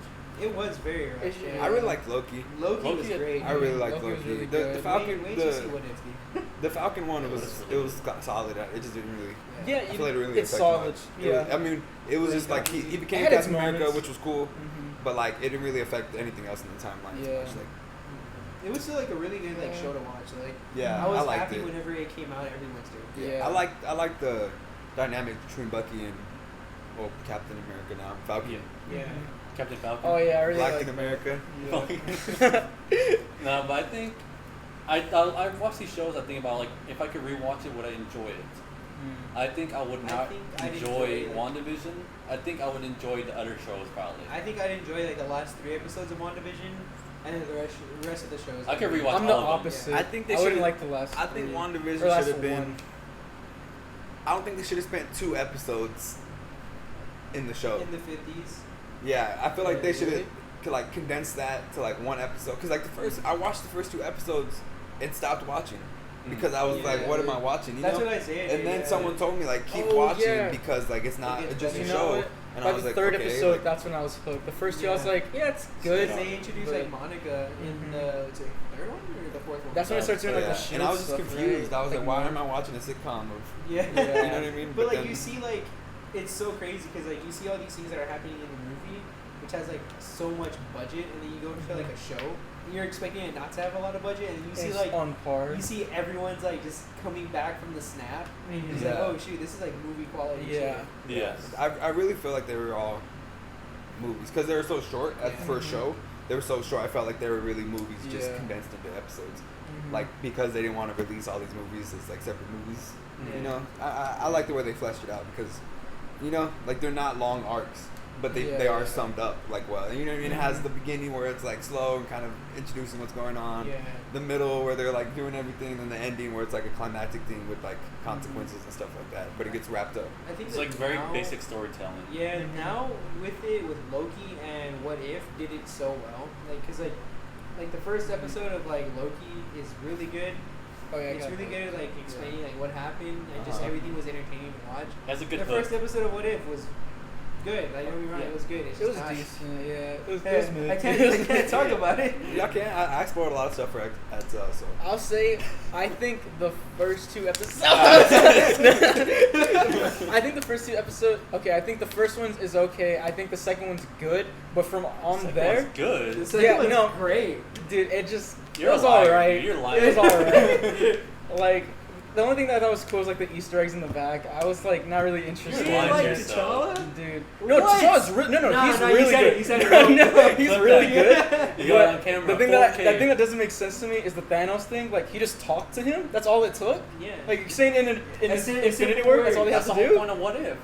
It was very rushed. It's- Yeah. I really liked Loki. Loki was Loki- great. I really liked Loki was Loki. really the good. Falcon, Wait till you see what if, dude. the Falcon one was Yeah. it was solid. It just didn't really. yeah, I feel like it really it's affected solid. much. Yeah. I mean, it was just like he became It had its Captain America, moments. which was cool, Mhm. but like it didn't really affect anything else in the timeline. Yeah. As much. Like, It was still like a really good like Yeah. show to watch. Like yeah, I was liked happy it. whenever it came out every Wednesday. Yeah. I like the dynamic between Bucky and Captain America now, Falcon, Yeah. Yeah. Captain Falcon. Oh yeah, I really Black like in America. Yeah. No, but I think I watch these shows. I think about like if I could rewatch it, would I enjoy it? Mm. I think I would I not think I'd enjoy enjoy it. WandaVision. I think I would enjoy the other shows probably. I think I'd enjoy like the last 3 episodes of WandaVision, and then the rest of the shows. I could rewatch I'm the all of them. opposite. I think they I wouldn't should've- like the last. I think three. WandaVision Or last should have been. one. I don't think they should have spent 2 episodes in the show. in the 50s. Yeah, I feel like they should have Really? like condensed that to like 1 episode. Cause like I watched the first 2 episodes and stopped watching because I was like, Yeah. what am I watching? You That's know? what I said. And then yeah. someone told me like keep Oh, watching yeah. because like it's not It gets just a better. You know show. what? And By I was the like, third okay, episode, like, that's when I was hooked. The first 2, I was Yeah. like, yeah, it's good. Because they introduced but- like Monica in Mhm. the was it third one or the fourth one. That's when I started doing like yeah. the shit And I was just stuff, confused. right? I was like, Like, why no. am I watching a sitcom of? Yeah. Yeah. You know what I mean? But like then, you see, like it's so crazy because like you see all these things that are happening in the movie, which has like so much budget, and then you go to like a show, and you're expecting it not to have a lot of budget, and you see It's like on par. you see everyone's like just coming back from the snap, and you're just Yeah. like, oh shoot, this is like movie quality. Yeah. shit. Yes. I really feel like they were all movies because they were so short at the Yeah. first show. They were so short. I felt like they were really movies just Yeah. condensed into episodes. Mhm. Like because they didn't want to release all these movies as like separate movies. Yeah. You know, I like the way they fleshed it out because, you know, like they're not long arcs, but they Yeah, are yeah. summed up like well. You know what I mean? It has the beginning where it's like slow and kind of introducing what's going on. Yeah. The middle where they're like doing everything, and then the ending where it's like a climactic thing with like consequences and stuff like that. But it gets wrapped up. I think It's that like very now- basic storytelling. Yeah, Mhm. now with it, with Loki and What If, did it so well. Like, cause like the first episode of like Loki is really good. Oh yeah, I It's got really that. good, like explaining like what happened and just Uh-huh. everything was entertaining to watch. That's a good The hook. first episode of What If was good. Like, don't be wrong, Yeah. it was good. It's It was just not- decent. Yeah, it was Yeah, mid. I can't talk about it. Yeah, I can. I explored a lot of stuff for Excel, so. I'll say I think the first 2 episodes. I think the first 2 episodes. Okay, I think the first one is okay. I think the second one's good, but from on Second there, one's good. The second Yeah, one's no. great. dude, it just You're it was a liar, alright. dude. You're It was lying. alright. Like the only thing that I thought was cool was like the Easter eggs in the back. I was like not really interested. You lying didn't to like yourself. T'Challa? Dude, no, What? T'Challa's he's No, really you said good. it, you said it wrong. No, he's really good. You got it on But camera. the thing 4K. that doesn't make sense to me is the Thanos thing. Like he just talked to him. That's all it took. Yeah. Like you're saying in It's in- it's Infinity in War, that's all they That's have the to whole do. point of What If.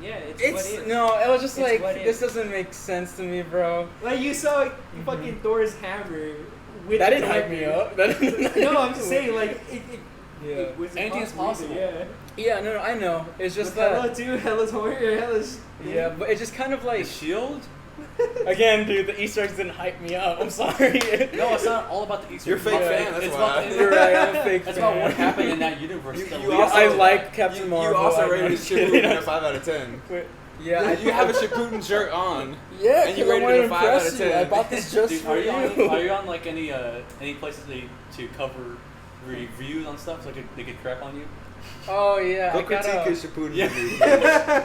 Yeah, it's It's what if. no, it was just It's like what if. this doesn't make sense to me, bro. Like you saw fucking Thor's hammer with That the didn't hype me hammer. up. That didn't No, I'm just saying like Yeah. it was Anything's impossible. possible. Yeah. Yeah, no, I know. It's just With that. Hela too, Hela's warrior, Hela's Yeah, but it just kind of The like. Shield? Again, dude, the Easter eggs didn't hype me up. I'm sorry. No, it's not all about the Easter You're a eggs. fake It's fan, about- that's it's why. about- You're right, I'm a fake That's fan. about what happened in that universe. You- that you we- also- I like Captain You Marvel. also I rated know. Shippuden a 5 out of 10. Yeah, You have a Shippuden shirt on. Yeah, and you 'cause I rated wanted it to a 5 out impress of you. 10. I bought this just Dude, for are you you. on like any places to cover reviews on stuff so they could crap on you? Oh yeah, Go I got critique a, his Shippuden Yeah. movie. Yeah,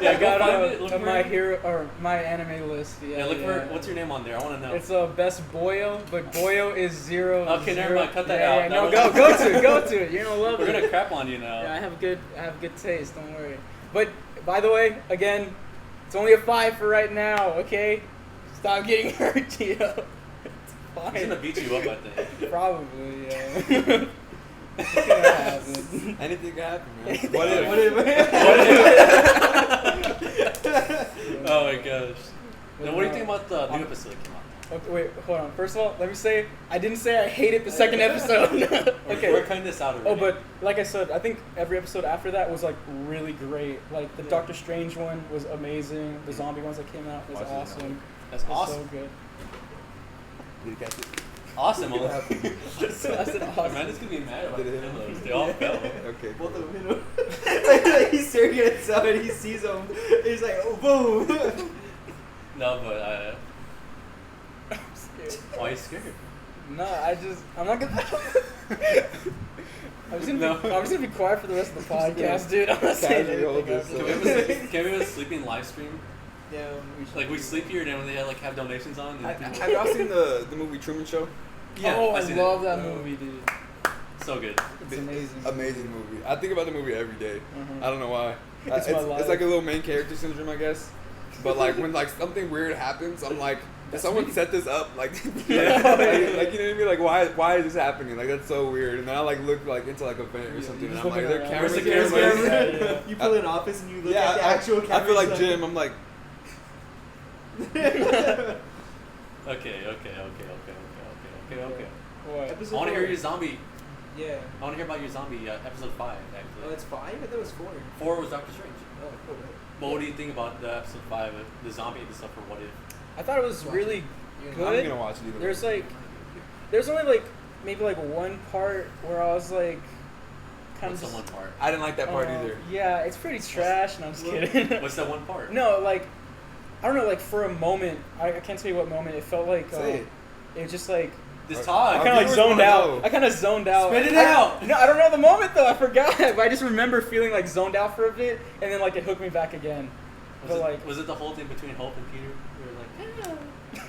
I go got find it. Look a for my it. hero or my anime list. Yeah, Yeah, look for what's your name on there. I want to know. It's best Boyo, but Boyo is 0. Okay, never 0. mind, cut that yeah, out. Yeah, That no, was- go to it. You're gonna love We're it. gonna crap on you now. Yeah, I have good taste. Don't worry. But by the way, again, it's only a 5 for right now. Okay, stop getting hurt, Tio. It's fine. He's gonna beat you up, I think. Probably, yeah. It's gonna happen. Anything can happen, man. Anything What can if? Oh my gosh. Now, what do you no. think about the new episode that came out? Okay, wait, hold on. First of all, let me say I didn't say I hated the second episode. We're Okay. cutting this out already. Oh, but like I said, I think every episode after that was like really great. Like the Yeah. Doctor Strange one was amazing. The zombie ones that came out was Watch it awesome. That's It was awesome. so good. Did you catch it? Awesome. What happened? I said awesome. Amanda's gonna be mad about Did the it hit him? pillows. They all fell. Okay. Both of them hit him. like he's staring at himself and he sees him. He's like, oh, boom. No, but I'm scared. why are you scared? No, I'm not gonna. I'm just No. gonna be quiet for the rest of the podcast, dude. I'm not saying Casual anything. this, after Can we this. have a sleeping live stream? Yeah, we should. Like we sleep here and then when they like have donations on. And people- Have y'all seen the movie Truman Show? Oh, I seen love it. that movie, dude. So good. It's amazing. Amazing movie. I think about the movie every day. Mhm. I don't know why. It's my life. It's like a little main character syndrome, I guess. But like when like something weird happens, I'm like, did someone set this up? Like, like, you know what I mean? Like why is this happening? Like that's so weird. And then I like look like into like a vent or something, and just I'm like, looking there are around. cameras. Where's the here, camera? like- Yeah. You pull in office and you look Yeah, at the actual camera. I feel like Jim. I'm like, Okay. What? Episode I want to hear 4. your zombie. Yeah. I want to hear about your zombie episode 5 Oh, actually. it's 5? I thought it was 4. 4 was Doctor Strange. Oh, cool. But what do you think about the episode 5, the zombie episode for What If? I thought it was really I'm good. gonna watch it either. There's like, there's only like maybe like one part where I was like, kind What's of the one part? I didn't like that part either. Yeah, it's pretty trash, and I'm just kidding. What's that one part? No, like, I don't know. Like for a moment, I can't tell you what moment. It felt like Say it. it was just like This I talk. kind of like viewers zoned wanna out. know. I kind of zoned out. Spit it I- out. No, I don't know the moment though. I forgot, but I just remember feeling like zoned out for a bit, and then like it hooked me back again. Was But it, like, was it the whole thing between Hope and Peter? We were like, I don't-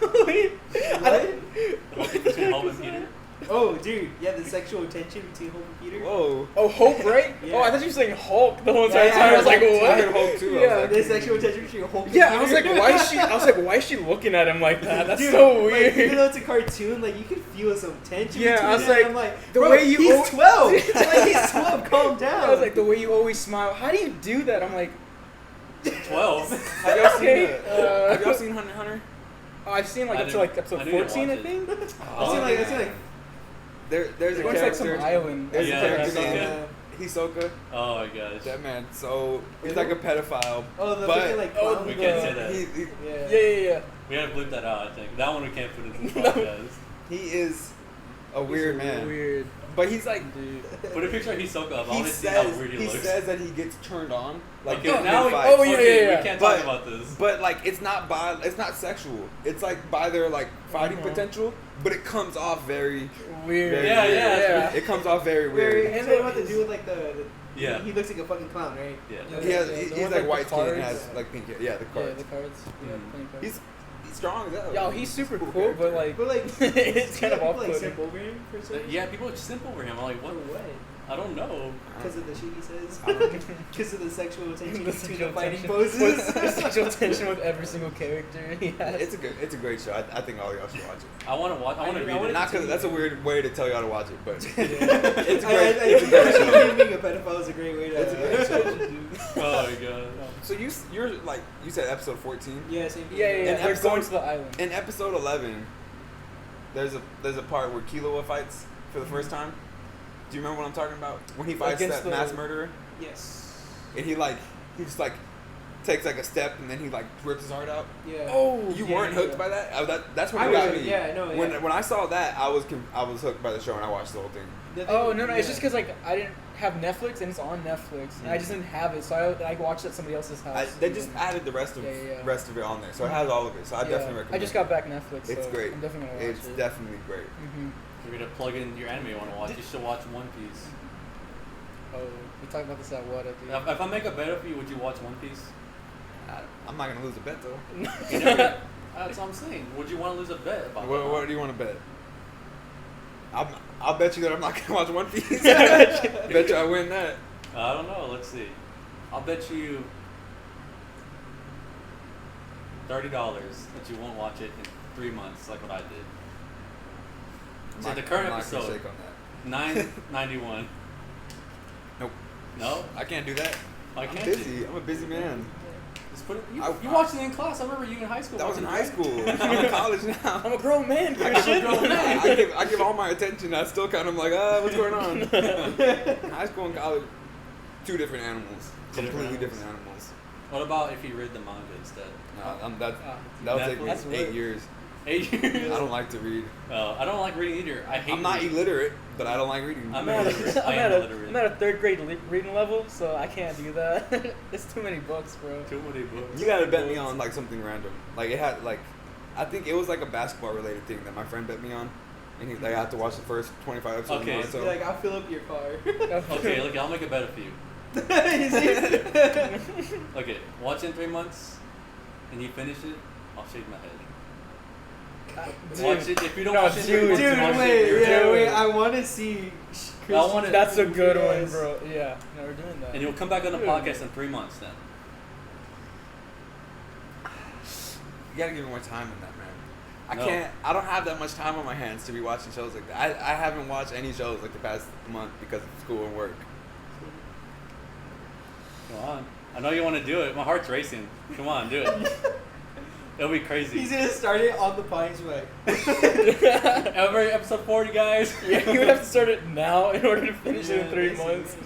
the whole thing between Hope and Peter? Oh, dude. Yeah, the sexual tension between Hope and Peter. Whoa. Oh, Hope, right? Yeah. Oh, I thought you were saying Hulk the whole entire Yeah, time. I was like, Hulk too. what? I heard Hulk too. I was Yeah, like, The sexual tension between Hope and yeah. Peter. I was like, why is she? I was like, why is she looking at him like that? That's Dude, so like, weird. even though it's a cartoon, like you can feel some tension. Yeah, between I was them. like, I'm like, the bro, way you he's al- 12. Like he's 12. Calm down. I was like, the way you always smile. How do you do that? I'm like, 12. have y'all seen Okay, it? Have y'all seen Hunter x Hunter? oh, I've seen like I up to didn't- like episode I didn't 14, I watch it. think. I've seen like There's a They're going to like some character. island. There's Yeah, a character Hisoka. named Hisoka. Oh my gosh. That man. So he's like a pedophile. oh the But- freaking like Oh, clown we girl. can't say that. He Yeah. Yeah. We gotta bleep that out, I think. That one we can't put into the podcast. he is a weird man. Weird, But he's like dude. Put a picture of Hisoka up. I he want to see how says weird he he looks. says that he gets turned on like Okay, now we, mid-fight. oh, yeah, okay, yeah, yeah. we can't But- talk about this. But like it's not sexual. It's like by their like fighting potential, but it comes off very Weird. very Yeah, weird. yeah. It comes off very Very. weird. And then what to do with like the Yeah. He looks like a fucking clown, right? Yeah. He has Yeah, the he's ones like the white skin and cards. has like pink hair. Yeah, the Yeah, cards. the cards. Yeah, Mm. playing cards. He's strong as hell. Yo, he's super cool, character. but like, But like, it's kind of people, off-putting. like simp over him for some. Yeah, people are simp over him. I'm like, For what? what? I don't know. Because of the shit he says. I don't- Because of the sexual tension The between sexual the fighting tension. poses. The sexual tension with every single character he has. It's a great show. I think all y'all should watch it. I want to watch. I want to read it. Not because that's a weird way to tell y'all to watch it, but it's a I great. think him being a pedophile is a great way to. It's a great show. Oh my god. So you're like you said episode 14. Yeah, same thing. Yeah. In They're episode- going to the island. In episode 11, there's a part where Killua fights for the first time. Do you remember what I'm talking about? When he fights Against that the- mass murderer, Yes. and he just like takes like a step, and then he like rips his heart out. Yeah. Oh, You yeah, weren't hooked yeah. by that? That's what I it got was, me. yeah, no, When yeah. when I saw that, I was hooked by the show, and I watched the whole thing. The thing- Oh no, it's yeah. just because like I didn't have Netflix and it's on Netflix, and I just didn't have it, so I watched it at somebody else's house. They just added the rest of Yeah. rest of it on there, so it has all of it. So I definitely recommend. I just got back Netflix. It's so great. I'm definitely gonna watch It's it. definitely great. Mm-hmm. If you're gonna plug in your anime you want to watch, you should watch One Piece. Oh, we talked about this at what? At the If I make a bet for you, would you watch One Piece? I'm not gonna lose a bet though. You never, that's what I'm saying. Would you want to lose a bet about that? What do you want to bet? I'll bet you that I'm not gonna watch One Piece. Bet you I win that. I don't know. Let's see. I'll bet you $30 that you won't watch it in 3 months, like what I did. So the current I'm not gonna episode, shake on that. $9.91. Nope. No, I can't do that. I I'm can't. busy. I'm a busy man. Just put it. I- You watched it in class. I remember you in high school. That was in watching high Dragon- school. I'm in college now. I'm a grown man, I Christian. give all my attention. I still kind of like, what's going on? High school and college, two different animals. Two different Completely animals. different animals. What about if you read the manga instead? That'll take me That's 8 years. 8 years. I don't like to read. I don't like reading either. I hate. I'm not reading. illiterate, but I don't like reading. I'm I'm illiterate. at, I am a, illiterate. I'm at a third grade reading level, so I can't do that. It's too many books, bro. Too many books. You gotta bet me on like something random. Like it had like, I think it was like a basketball related thing that my friend bet me on, and he like I had to watch the first 25 episodes. Okay. Of Naruto. You're like, I'll fill up your car. Okay, look, I'll make a bet for you. You see? Okay, watch in 3 months, and you finish it. I'll shake my head. Watch it. If you don't No, watch it, in 3 dude, months, Dude, watch it, wait, you're- yeah, Dude. wait. I want to see. wanna- That's a good one, Yes. bro. Yeah, no, we're doing that. And you'll come back on the Dude. podcast in 3 months then. You gotta give me more time in that, man. I No. can't. I don't have that much time on my hands to be watching shows like that. I haven't watched any shows like the past month because of school and work. Come on. I know you want to do it. My heart's racing. Come on, do it. It'll be crazy. He's gonna start it on the pines, like. Every episode 40, guys. Yeah, you would have to start it now in order to finish it in Yeah, 3 basically. months.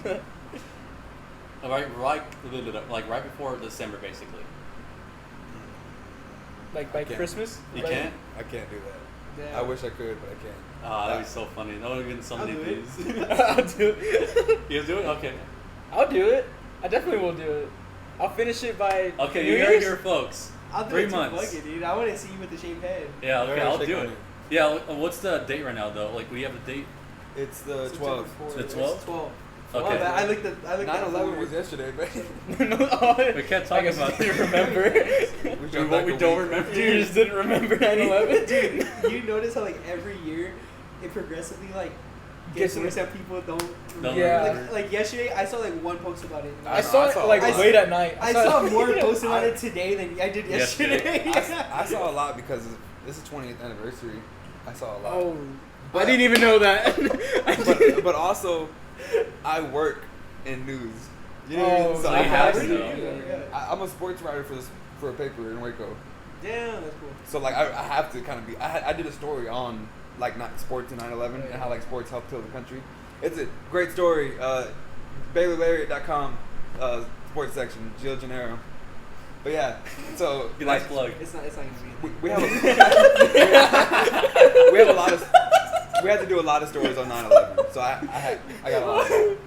All right, like right before December, basically. Like by can't. Christmas? You Like- can't? I can't do that. Yeah. I wish I could, but I can't. Ah, that'd be so funny. No one even so I'll many do it. views. I'll do it. You do it? Okay. I'll do it. I definitely will do it. I'll finish it by Okay, New you heard Year's. here, folks. I'll do 3 it too months. fucking, dude. I want to see you with the shaved head. Yeah, okay, Alright, I'll shake do on it. it. Yeah, what's the date right now, though? Like, we have a date? It's the September 12th. 4th. The It's 12th? 12. Okay. Oh, I looked at. 9/11 was yesterday, but No, oh, We can't I talk guess about you that. didn't remember. we Dude, what we don't remember. You just didn't remember 9/11? Dude, you notice how like every year it progressively like gets Gets worse that people don't remember. Yeah. Like yesterday, I saw like one post about it. I saw it like a lot. late at night. I saw more it. posts about it today than I did yesterday. I saw a lot because this is 20th anniversary. I saw a lot. Oh, But- I didn't even know that. but also, I work in news. You know, Oh, so so I you have have to to. know. I'm a sports writer for a paper in Waco. Damn, that's cool. So like I have to kind of be. I did a story on like not sports and 9/11 and how like sports helped heal the country. It's a great story. BaileyLariat.com, sports section, Gio Gennaro. But yeah, so Good like nice plug. It's not gonna be. we have we have a lot of we had to do a lot of stories on 9/11. So I got a lot. Of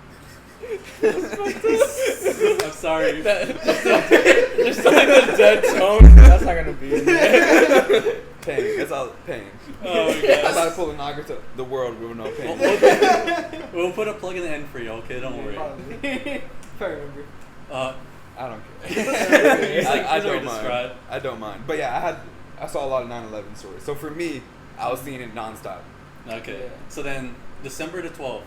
I'm sorry. Just like the dead tone. That's not gonna be. pain. That's all pain. Oh my I'm god. about to pull Naga the world with no pain. We'll put a plug in the end for you, okay? Don't worry. Probably. If I remember. I don't He's care. like- I he's don't already mind. distraught. I don't mind. But yeah, I saw a lot of 9/11 stories. So for me, I was seeing it nonstop. Okay. Yeah. So then, December the 12th,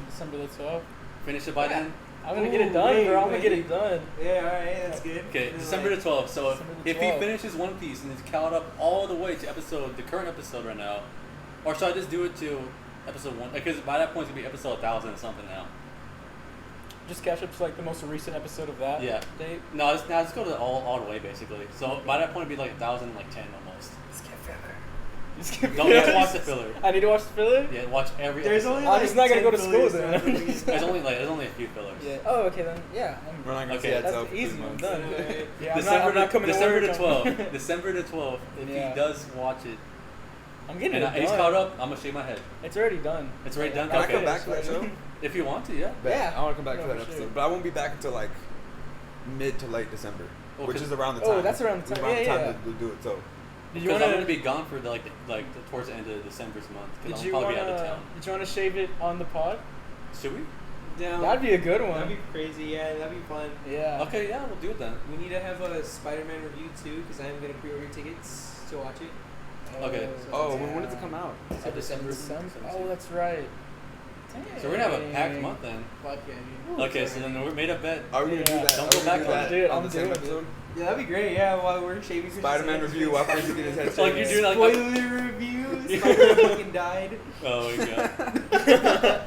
December the 12th. Finish it by then. I'm gonna get it done, bro. I'm gonna get it done. Yeah, alright, that's good. Okay, And then, December the 12th. So December the if he 12th. finishes One Piece and he's caught up all the way to the current episode right now, or should I just do it to episode 1? Because by that point it's gonna be episode 1000 or something now. Just catch up to like the most recent episode of that Yeah. date. No, just go to all the way basically. So by that point it'd be like 1000, like 10 almost. Skip filler. Just skip Don't have to watch the filler. I need to watch the filler? Yeah, watch every. There's episode. only I'm like just not gonna 10 go to school fillers then. throughout the week. There's only a few fillers. Yeah. Oh, okay then. Yeah. We're not gonna Okay. see that That's till easy. 3 I'm months. done. Alright. Yeah, December I'm not coming December to the work. 12th. December the 12th. If Yeah. he does watch it I'm getting and it done. he's caught up, I'm gonna shave my head. It's already done. It's already done? Can I Okay. come back for that show? If you want to, yeah. Bet. Yeah. I want to come back No, for that for episode, sure. but I won't be back until like mid to late December, Well, which 'cause- is around the time. Oh, that's around the time. Around the Yeah, time yeah. to do it. So Did you Because I'm wanna? gonna be gone for towards the end of December's month. Did Because you I'm probably wanna? be out of town. Did you wanna shave it on the pod? Should we? Down. That'd be a good That'd one. be crazy, yeah, that'd be fun. Yeah. Okay, yeah, we'll do it then. We need to have a Spider-Man review too, because I'm gonna pre-order tickets to watch it. Okay. oh, when does it come out? December. December. Oh, that's right. So we're gonna have a packed month then. Fuck yeah, dude. Okay, so then we made a bet. Are we gonna do Yeah. that? Don't Are go we back gonna on do it. that I'm on the same doing it. episode? Yeah, that'd be great. Yeah, while we're shaving. for Spider-Man Christmas. review after he get his head It's like shaved. you're doing Spoiler review. Spider-Man fucking died. Oh my god.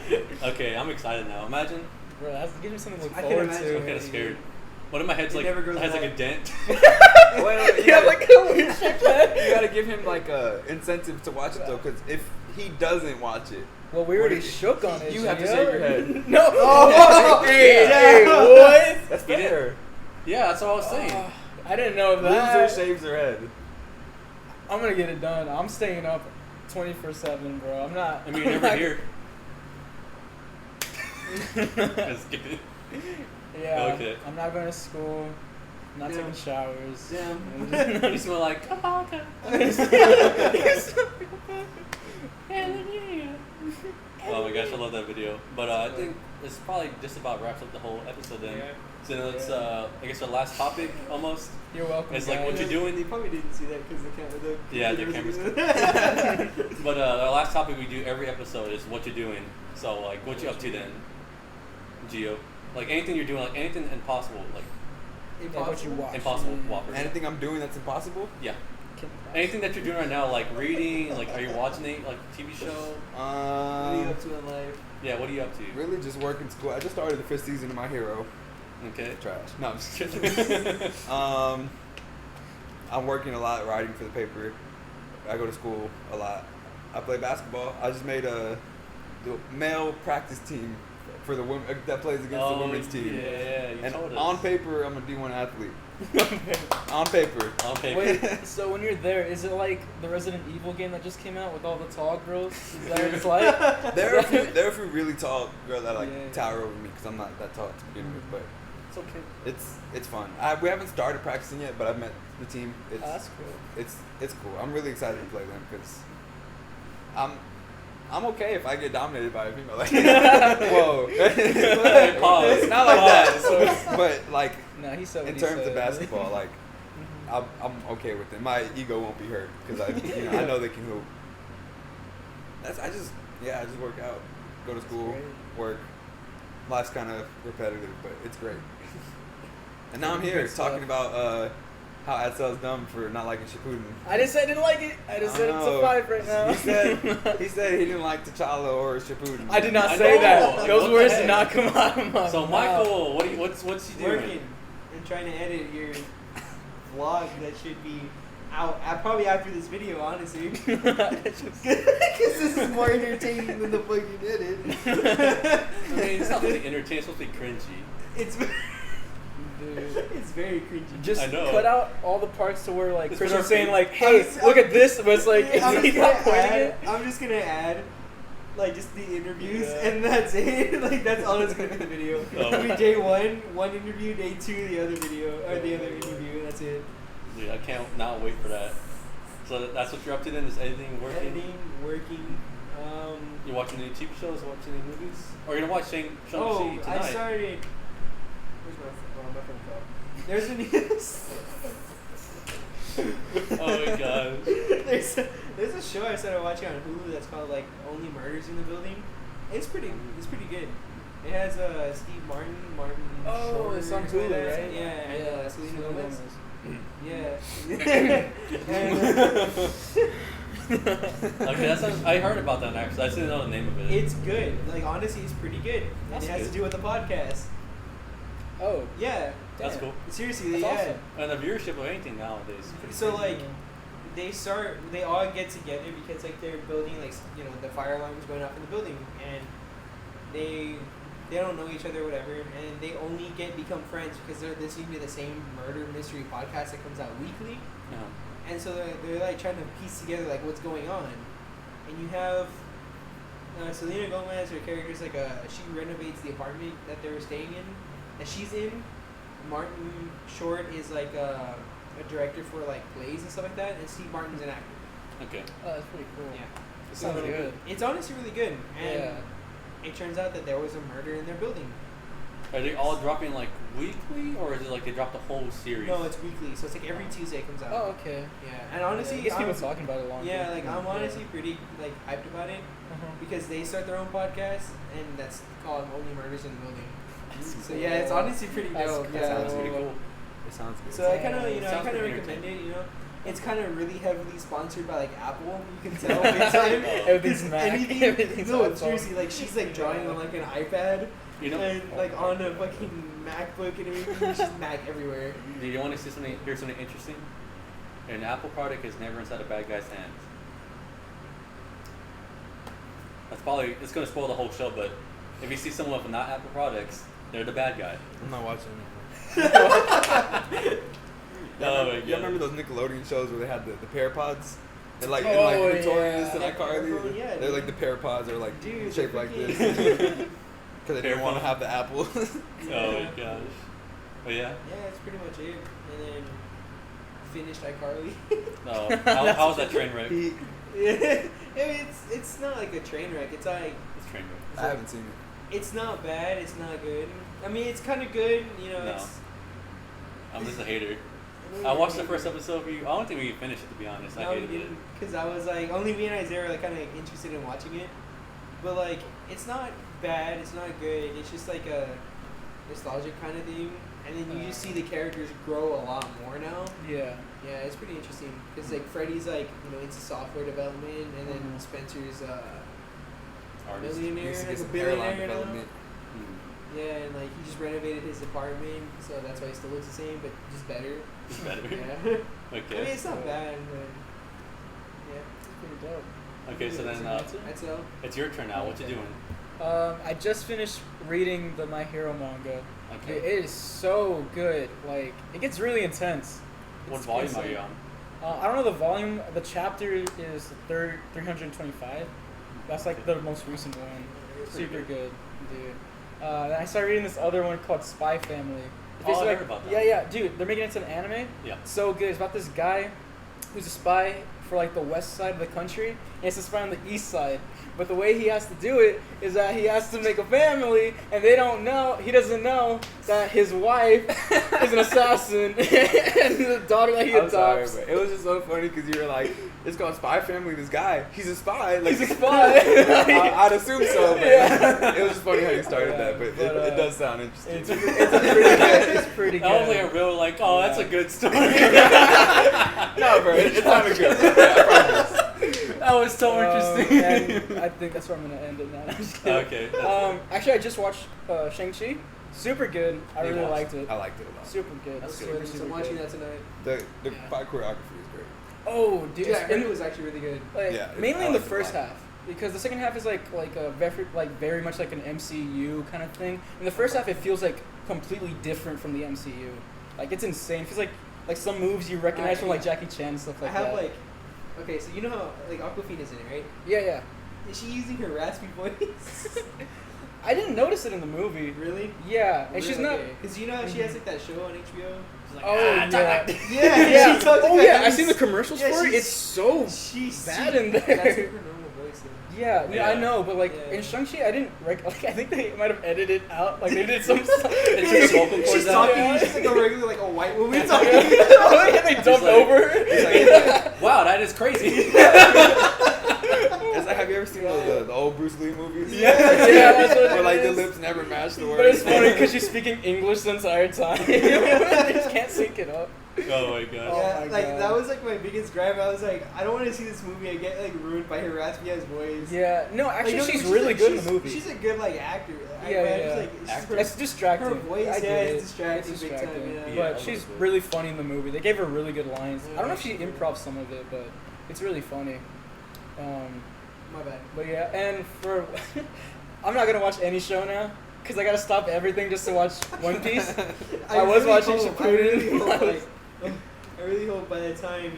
Okay, I'm excited now. Imagine. Bro, that's gives me something to look I can forward imagine. I'm to. kind of scared. What if my head's It like never goes has like a back. dent? Wait, you You have gotta- like a weird shaped head. you gotta give him like a incentive to watch it though, because if he doesn't watch it, Well, we already What if- shook on it. you have to Gio. shave your head. No. Oh, hey, yeah. hey, what? that's He did- fair. Yeah, that's what I was saying. I didn't know Loser that. shaves their head. I'm gonna get it done. I'm staying up 24/7, bro. I'm not. I mean, you're I'm never not- here. Just kidding. Yeah. Okay. I'm not going to school. I'm not Damn. taking showers. Damn. You smell like Kabaka. Oh my gosh, I love that video. But I think this probably just about wraps up the whole episode then. Yeah. So now it's I guess our last topic almost. You're welcome. It's like what guys. you doing. You probably didn't see that because the camera. Yeah, the camera's. But our last topic we do every episode is what you're doing. So like what you up to then, Gio? Like anything you're doing, like anything impossible, like Yeah, what you watch. impossible Whopper. Anything I'm doing that's impossible? Yeah. Anything that you're doing right now, like reading, like are you watching a like TV show? What are you up to in life? Yeah, what are you up to? Really just working school. I just started the 5th season of My Hero. Okay. Trash. No, I'm just kidding. I'm working a lot writing for the paper. I go to school a lot. I play basketball. I just made the male practice team for the women that plays against the women's team. Yeah, you And told us. on paper, I'm a D1 athlete. On paper. On paper. Wait, so when you're there, is it like the Resident Evil game that just came out with all the tall girls? Is that what it's like? There are a few really tall girls that like Yeah. tower over me because I'm not that tall to begin with, but It's okay. it's fun. We haven't started practicing yet, but I've met the team. Oh, that's cool. It's cool. I'm really excited to play them because I'm okay if I get dominated by a female. Like, whoa. Pause. It's not like Pause. that. But like No, he said what in he terms said. of basketball, like I'm okay with it. My ego won't be hurt because I know they can hoop. I just work out, go to school, great. work. Life's kind of repetitive, but it's great. And now I'm Good here stuff. talking about how Adsel's dumb for not liking Shippuden. I didn't say I didn't like it. I just said it's a 5 right now. He said he didn't like T'Challa or Shippuden. I did not I say know. that. Like, Those what the words heck? did not come out of my So mouth. Michael, what's he doing? Working and trying to edit your vlog that should be out probably after this video, honestly. Because this is more entertaining than the fucking edit. I mean, it's not really entertaining. It's supposed to be cringy. It's Dude. it's very cringy. Just I know. cut out all the parts to where like It's Christian's for saying our- like, "Hey, look at this," but it's like I'm he's just not gonna pointing add. it. I'm just gonna add. Like just the interviews Yeah. and that's it. Like that's all that's gonna be the video. Oh. It'll be day one interview, day 2 the other video or the other interview. That's it. Dude, I can't not wait for that. So that's what you're up to then? Is editing, working? Editing, working. You watching any TV shows? Watching any movies? Or you're gonna watch Shang-Chi Oh, tonight? I started. Where's my phone call? There's a news. Oh my god. there's a show I started watching on Hulu that's called like Only Murders in the Building. It's pretty good. It has Steve Martin. Oh, Short, it's on something Hulu, like that. right? Yeah, and Selena Gomez. Yeah. Okay, that sounds. I heard about that actually. I just didn't know the name of it. It's good. Like honestly, it's pretty good. That's it has good. to do with the podcast. Oh, Yeah. That's damn. cool. Seriously, That's yeah. awesome. And the viewership of anything nowadays. Is pretty So crazy. like, they all get together because like they're building like the fire alarm is going off in the building and they don't know each other or whatever and they only become friends because they're listening to the same murder mystery podcast that comes out weekly and so they're like trying to piece together like what's going on and you have Selena Gomez, her character's like she renovates the apartment that they were staying in that she's in. Martin Short is like a director for like plays and stuff like that, and Steve Martin's an actor. Okay. Oh, that's pretty cool. Yeah, It sounds good. It's honestly really good, and Yeah. it turns out that there was a murder in their building. Are they all dropping like weekly, or is it like they drop the whole series? No, it's weekly, so it's like every Tuesday it comes out. Oh, okay. Yeah, and honestly, I guess people I'm- talking about it longer. Yeah, like I'm honestly pretty like hyped about it because they start their own podcast, and that's called Only Murders in the Building. So yeah, it's honestly pretty That's dope. cool. That Yeah. sounds pretty cool. It sounds good. So I kind of, Sounds pretty recommend it. entertaining. It's kind of really heavily sponsored by like Apple. You can tell big time. Everything's Mac. Anything, Everything's no, iPhone. seriously, like she's like drawing on like an iPad You know, and like on a fucking MacBook and everything. There's just Mac everywhere. do you want to hear something interesting? An Apple product is never inside a bad guy's hands. It's gonna spoil the whole show, but if you see someone with not Apple products, they're the bad guy. I'm not watching it. Oh my You God. remember those Nickelodeon shows where they had the Parapods? And like, Oh, and like Notorious yeah. and iCarly, Yeah, they're like the Parapods are like Dude, shaped they're like freaking- this. Because they didn't want to Parapod. have the apple. Oh my gosh. But yeah. Yeah, that's pretty much it. And then finished iCarly. No. How's that train wreck? Yeah, it's not like a train wreck. It's like It's train wreck. I haven't seen it. it's not bad. It's not good. I mean, it's kind of good. No. It's. I'm just a hater. I watched the first episode. I don't think we can finish it, to be honest. I No, we hated it. didn't, because I was like, only me and Isaiah were like kind of interested in watching it, but like, it's not bad. It's not good. It's just like a nostalgic kind of thing, and then you just see the characters grow a lot more now. Yeah. Yeah, it's pretty interesting because like Freddy's like into software development, and then Mhm. Spencer's Artist. millionaire, Needs to like get a some hairline billionaire now. development. Hmm. Yeah, and like he just renovated his apartment, so that's why he still looks the same, but just better. It's better. Yeah. Okay. I mean, it's not bad, but yeah, It's pretty dope. Okay, so then that's all. it's your turn now. What you Okay. doing? I just finished reading the My Hero manga. Okay. Dude, it is so good. Like, it gets really intense. What It's volume are insane. you on? I don't know the volume. The chapter is the third 325. That's like the most recent one. Pretty Super good. good, dude. Then I started reading this other one called Spy Family. It's Oh, I basically heard like- about that. Yeah, dude. They're making it into an anime. Yeah. So good. It's about this guy who's a spy for like the west side of the country, and it's a spy on the east side. But the way he has to do it is that he has to make a family, and he doesn't know that his wife is an assassin, and the daughter that he I'm sorry, adopts. but it was just so funny because you were like, it's called Spy Family. This guy, he's a spy. Like, He's a spy. I'd assume so, but Yeah. it was just funny how you started Yeah, that. But but, it does sound interesting. It's pretty good. It's pretty good. That was like a real that's a good story. No, bro, it sounded good. Yeah, I promise. That was so interesting. And I think that's where I'm gonna end it now. I'm just kidding. Okay, that's Actually, I just watched Shang-Chi. Super good. I You really watched liked it. I liked it a lot. Super good. That's Super, good. super I'm watching good. that tonight. The Yeah. fight choreography is great. Oh, dude. Yeah, I it's heard in- it was actually really good. like, Yeah, mainly I in the liked it a first lot. half, because the second half is like a very much like an MCU kind of thing. In the first half, it feels like completely different from the MCU. Like it's insane. It feels like some moves you recognize from like Jackie Chan and stuff like I have that. like, okay, so you know how like Aquafina's in it, right? yeah. Is she using her raspy voice? I didn't notice it in the movie. Really? Yeah, and she's not. Because you know how she has like that show on HBO. She's like, Oh "Ah, yeah. yeah, she talks like Oh that. yeah, I've She's- seen the commercials yeah, for it. she's- It's so She's bad in there. That's her normal voice. Though. Yeah, Yeah. I know, but like Yeah. in Shang-Chi, I didn't like. I think they might have edited out. Like they did some. They took the vocal cords She's out. talking. She's like a regular, like a white woman talking. Oh, yeah, they dubbed like- over. Wow, that is crazy. It's It's like, have you ever seen the old Bruce Lee movies? Yeah, that's what Where it like the is. lips never match the words. But it's funny because she's speaking English the entire time. They just can't sync it up. Oh my gosh. Yeah, my like God. that was like my biggest gripe. I was like, I don't want to see this movie. I get like ruined by her raspy ass voice. Yeah, no, Like, actually, no, she's but really like, good in the movie. She's a good like actor. Yeah, I yeah. just, like, it's just Actor? It's distracting. her voice, I yeah, get it's it. distracting It's big time, distracting. yeah. Yeah, a But little she's bit. really funny in the movie. They gave her really good lines. Yeah, I don't know if she absolutely. improv some of it, but it's really funny. My bad. But yeah, and for I'm not gonna watch any show now because I gotta stop everything just to watch One Piece. I was watching Shippuden. I really hope by the time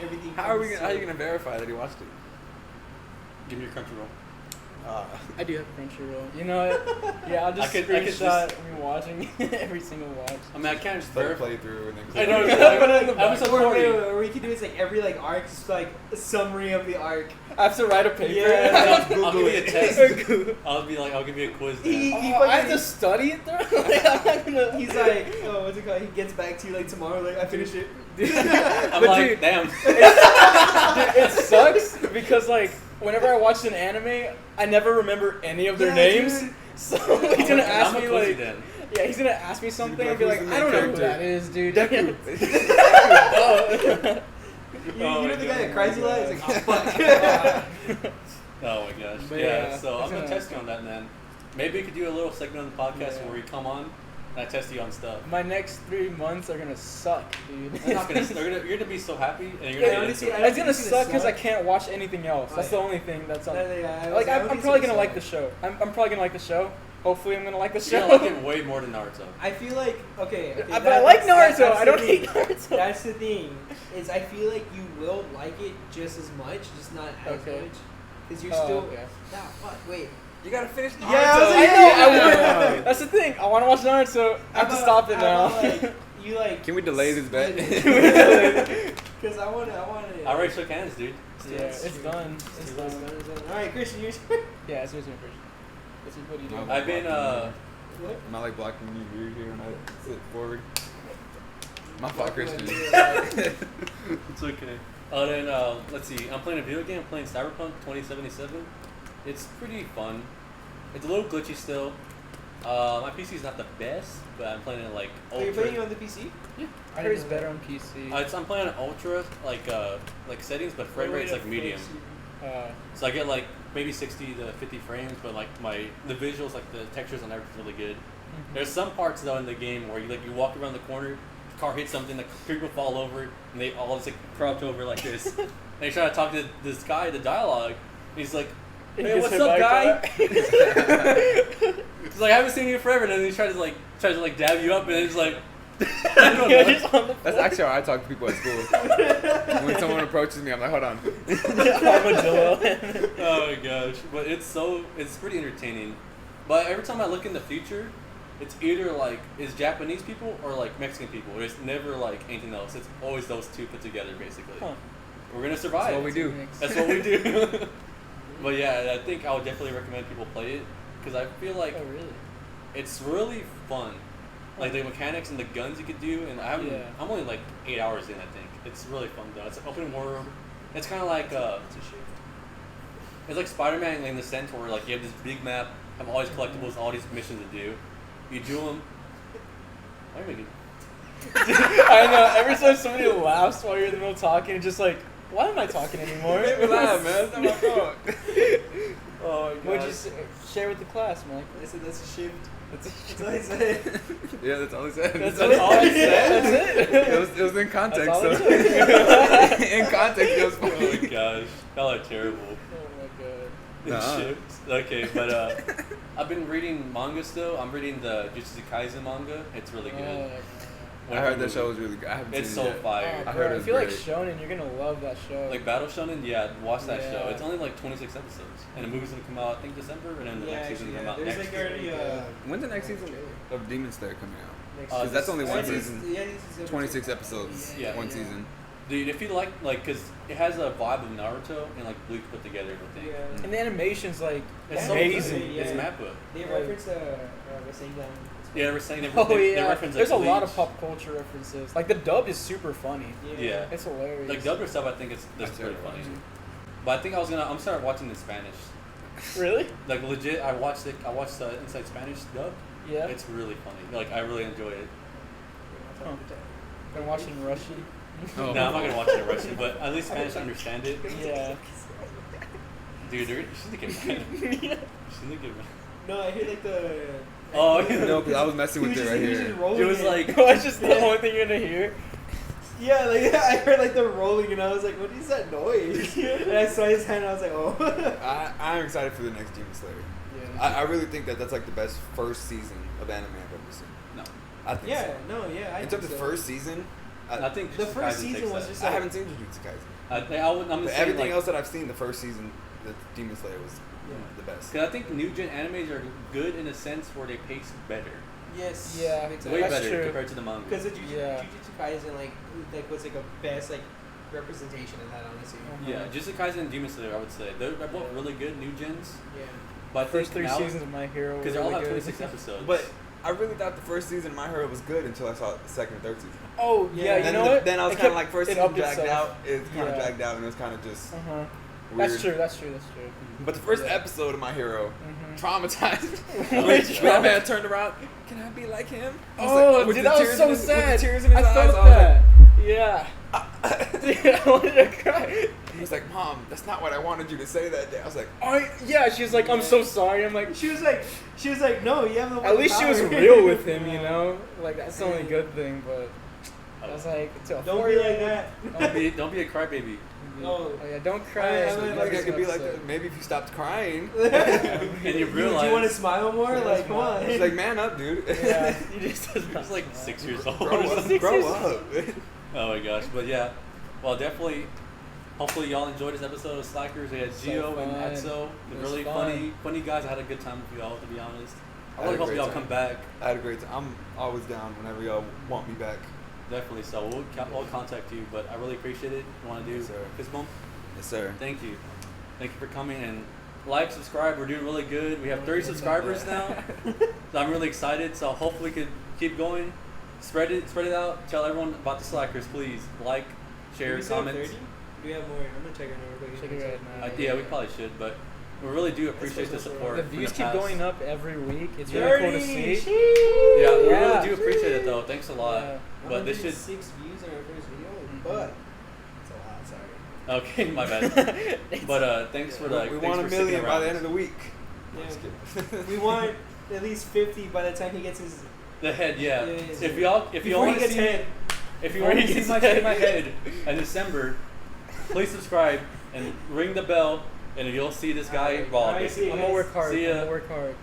everything. How are comes how are you to- gonna verify that he watched it? Give me your Crunchyroll. I do have Crunchyroll. You know what? Yeah, I'll just I could screenshot just- me watching every single watch. I mean, I can't just Start verify. play through and then. I know. click. Put it in the back. Episode Or 40. what we could do is like every like arc, just like a summary of the arc. I have to write a paper. Yeah. I'll give you a test. I'll give you a quiz. He- Then. I have to study it through. Like, I'm not gonna. He's like, oh, what's it called? He gets back to you like tomorrow. Like I finished it. I'm But like, dude- damn. Dude, it sucks because like whenever I watch an anime, I never remember any of their Yeah, names. dude. So he's gonna ask I'm me a quiz like, then. yeah, he's gonna ask me something like, and be who's like, the I main don't know who character? that is, dude. Deku. Oh. You Oh know my the guy that God. cries a lot? He's like, oh fuck. Oh my gosh. But yeah, yeah, so I'm it's gonna gonna- test you on that, man. Maybe we could do a little segment on the podcast Yeah. where we come on and I test you on stuff. My next 3 months are gonna suck, dude. It's not gonna, you're gonna be so happy and you're Yeah, gonna honestly, get I into it. It's gonna It's gonna suck because I suck. can't watch anything else. Oh, That's yeah. the only thing that's on. Yeah, Like I don't I'm think probably so. gonna like the show. I'm probably gonna like the show. Hopefully, I'm gonna like the You're show. gonna like it way more than Naruto. I feel like okay. But I like Naruto. I don't hate Naruto. Naruto. That's the thing. Is I feel like you will like it just as much, just not as Okay. much, because you're Oh, still. okay. Nah, fuck. Wait. You gotta finish Naruto. Yeah, I was I like, know. yeah. I would. That's the thing. I want to watch Naruto. I have to stop it now. Like, you like. Can we delay this bet? Because I want to. I already shook hands, dude. Yeah, it's done. It's done. All right, Christian, you're. Yeah, it's your turn first. What do you do? No. I've been What? Am I like blocking you weird here when I sit forward? My fault, Christian. It's okay. Then let's see. I'm playing a video game. I'm playing Cyberpunk 2077. It's pretty fun. It's a little glitchy still. My PC's not the best, but I'm playing it like Are you ultra. playing on the PC? I heard it's better on PC. I'm playing on ultra like settings, but frame rate's like medium. So I get like maybe 60 to 50 frames, but like the visuals, like the textures on everything's really good. There's some parts though in the game where you walk around the corner, the car hits something, the people fall over, and they all just like crouch over like this. And they try to talk to this guy, the dialogue. And he's like, He "Hey, gets what's hit by up, a guy?" car. He's like, "I haven't seen you forever," and then he tries to dab you up, and it's like, I don't Yeah, know. just on the That's floor. actually how I talk to people at school. When someone approaches me, I'm like, hold on. Armadillo. Oh my gosh, but it's pretty entertaining. But every time I look in the future, it's either like it's Japanese people or like Mexican people. It's never like anything else. It's always those two put together basically. Huh. We're gonna survive. That's what we do. That's what we do. But yeah, I think I would definitely recommend people play it because I feel like Oh really? it's really fun. Like the mechanics and the guns you could do, and Yeah. I'm only like 8 hours in. I think it's really fun though. It's an open world. It's kind of like It's a shift. it's like Spider-Man in the sense where like you have this big map, have all these collectibles, all these missions to do. You do them. Why are you making? I know. Every time somebody laughs while you're in the middle of talking, it's just like, why am I talking anymore? Make me laugh, man. It's not my fault. Oh my What'd you share with the class, Mike? I said that's a shift. That's That's all I said. Yeah, that's all he said. That's all I said. That's it. It was in context. That's all So. it took. In context, it was Oh my funny. gosh, y'all are terrible. Oh my god. Nuh-uh. Ships. Okay, but I've been reading manga still. I'm reading the Jujutsu Kaisen manga. It's really good. I heard that show was really good. I haven't It's seen so it yet. fire. I I heard it if was you like great. shonen, you're gonna love that show. Like Battle Shonen, yeah, watch that Yeah. show. It's only like 26 episodes, and the movie's gonna come out I think December, and then the next season actually, come out There's next. like already When's the next season of Demon Slayer coming out? next Because that's only one this is- season. Yeah, this is 26 episodes. Yeah. One season. Dude, if you like, because it has a vibe of Naruto and like Bleach put together, I think. Yeah. and the animation's like It's so amazing. good. Yeah. It's Mappa. They Like- reference Rasengan. Yeah, we're saying they, Oh they yeah, reference there's like a lot Bleach. of pop culture references. Like the dub is super funny. Yeah. It's hilarious. Like dubbed stuff, I think that's That's pretty terrible. funny. But I think I'm start watching in Spanish. Really? Like legit, I watched the Inside Spanish dub. Yeah. It's really funny. Like I really enjoy it. Huh. Been watching Russian. Oh. No, I'm not gonna watch it in Russian, but at least Spanish I understand it. Yeah. Dude, you shouldn't get mad. You shouldn't get mad. No, I hear like the. Oh, No, because I was messing with it right here. It was like That's just the only thing you're gonna hear. Yeah, like I heard like the rolling, and I was like, "What is that noise?" And I saw his hand, and I was like, "Oh." I'm excited for the next Demon Slayer. Yeah. I really think that's like the best first season of anime I've ever seen. no. I think Yeah, so. no, yeah. I In think terms of so. first season, I think The Jujutsu first Kaisen season takes was that. just I haven't seen Jujutsu Kaisen. I'm But saying everything like, else that I've seen, the first season, the Demon Slayer was the best. Cause I think new gen animes are good in a sense where they pace better, Yes. Yeah, way That's better true. compared to the manga. Because the Yeah. Jujutsu Kaisen like was like a best like representation of that, honestly. Yeah, Jujutsu Kaisen and Demon Slayer, I would say they're both really good new gens. Yeah. But I First think 3 now, seasons of My Hero. because they all have 26 episodes. But I really thought the first season of My Hero was good until I saw the second and third season. Oh yeah, Yeah, you then, know what? then I was It kind of kept- like first it season upped dragged itself. out. It kind of Yeah. dragged out, and it was kind of just Uh-huh. weird. That's true. That's true. But the first Yeah. episode of My Hero, Mhm. traumatized. Which When one? man turned around, can I be like him? I was Oh, like, with dude, the that was tears so in his- with the sad. tears in his I eyes, felt I was that. Yeah. Dude, I wanted to cry. Like, he was like, "Mom, that's not what I wanted you to say that day." I was like, Yeah, she was like, I'm so sorry. I'm like, She was like, "No, you have the at least she was power." real with him, you know? Like, that's the only good thing, but I was like, it's a Don't be 4-year-old. like that. don't be a crybaby. No. Oh, yeah, don't cry. I so mean, you like, think I could be like Episode. that? Maybe if you stopped crying. And you Do you realize want to smile more? Yeah, Like, come smile. on. She's like, "Man up, dude. Yeah, he just does I not was like smile. 6 years old. grow or up, something. grow up." Oh my gosh, but yeah, well definitely. Hopefully y'all enjoyed this episode of Slackers. We had So Gio and fun. Atso, It was really fun. funny guys. I had a good time with y'all, to be honest. I I had really a hope great y'all time. come back. I had a great time. I'm always down whenever y'all want me back. Definitely. So we'll contact you, but I really appreciate it. You want to do Yes, sir. fist bump? Yes, sir. Thank you for coming and like, subscribe. We're doing really good. We have 30 subscribers now. So I'm really excited. So hopefully we could keep going. Spread it out. Tell everyone about the Slackers, please. Like, share, Did we say comment. 30? Do we have more? I'm gonna check our number. Check it right now. Yeah, we probably should, but we really do appreciate the supposed to support. The from views the keep past. going up every week. It's Yeah. really cool to see. Yeah, we Yeah. really do appreciate it though. Thanks a lot. Yeah. But this should. 6 views on our first video, but it's a lot. Sorry. Okay, my bad. But thanks for the. We thanks want for a sticking million by around. the end of the week. Yeah. Just kidding. We want at least 50 by the time he gets his. The head, yeah. Yeah, yeah, If yeah. y'all Before want he to gets see head. if you Before want he to see gets my head. head in December, please subscribe and ring the bell, and you'll see this guy Alright, raw. alright, see basically. you I'm gonna work hard. See ya. I'm gonna work hard.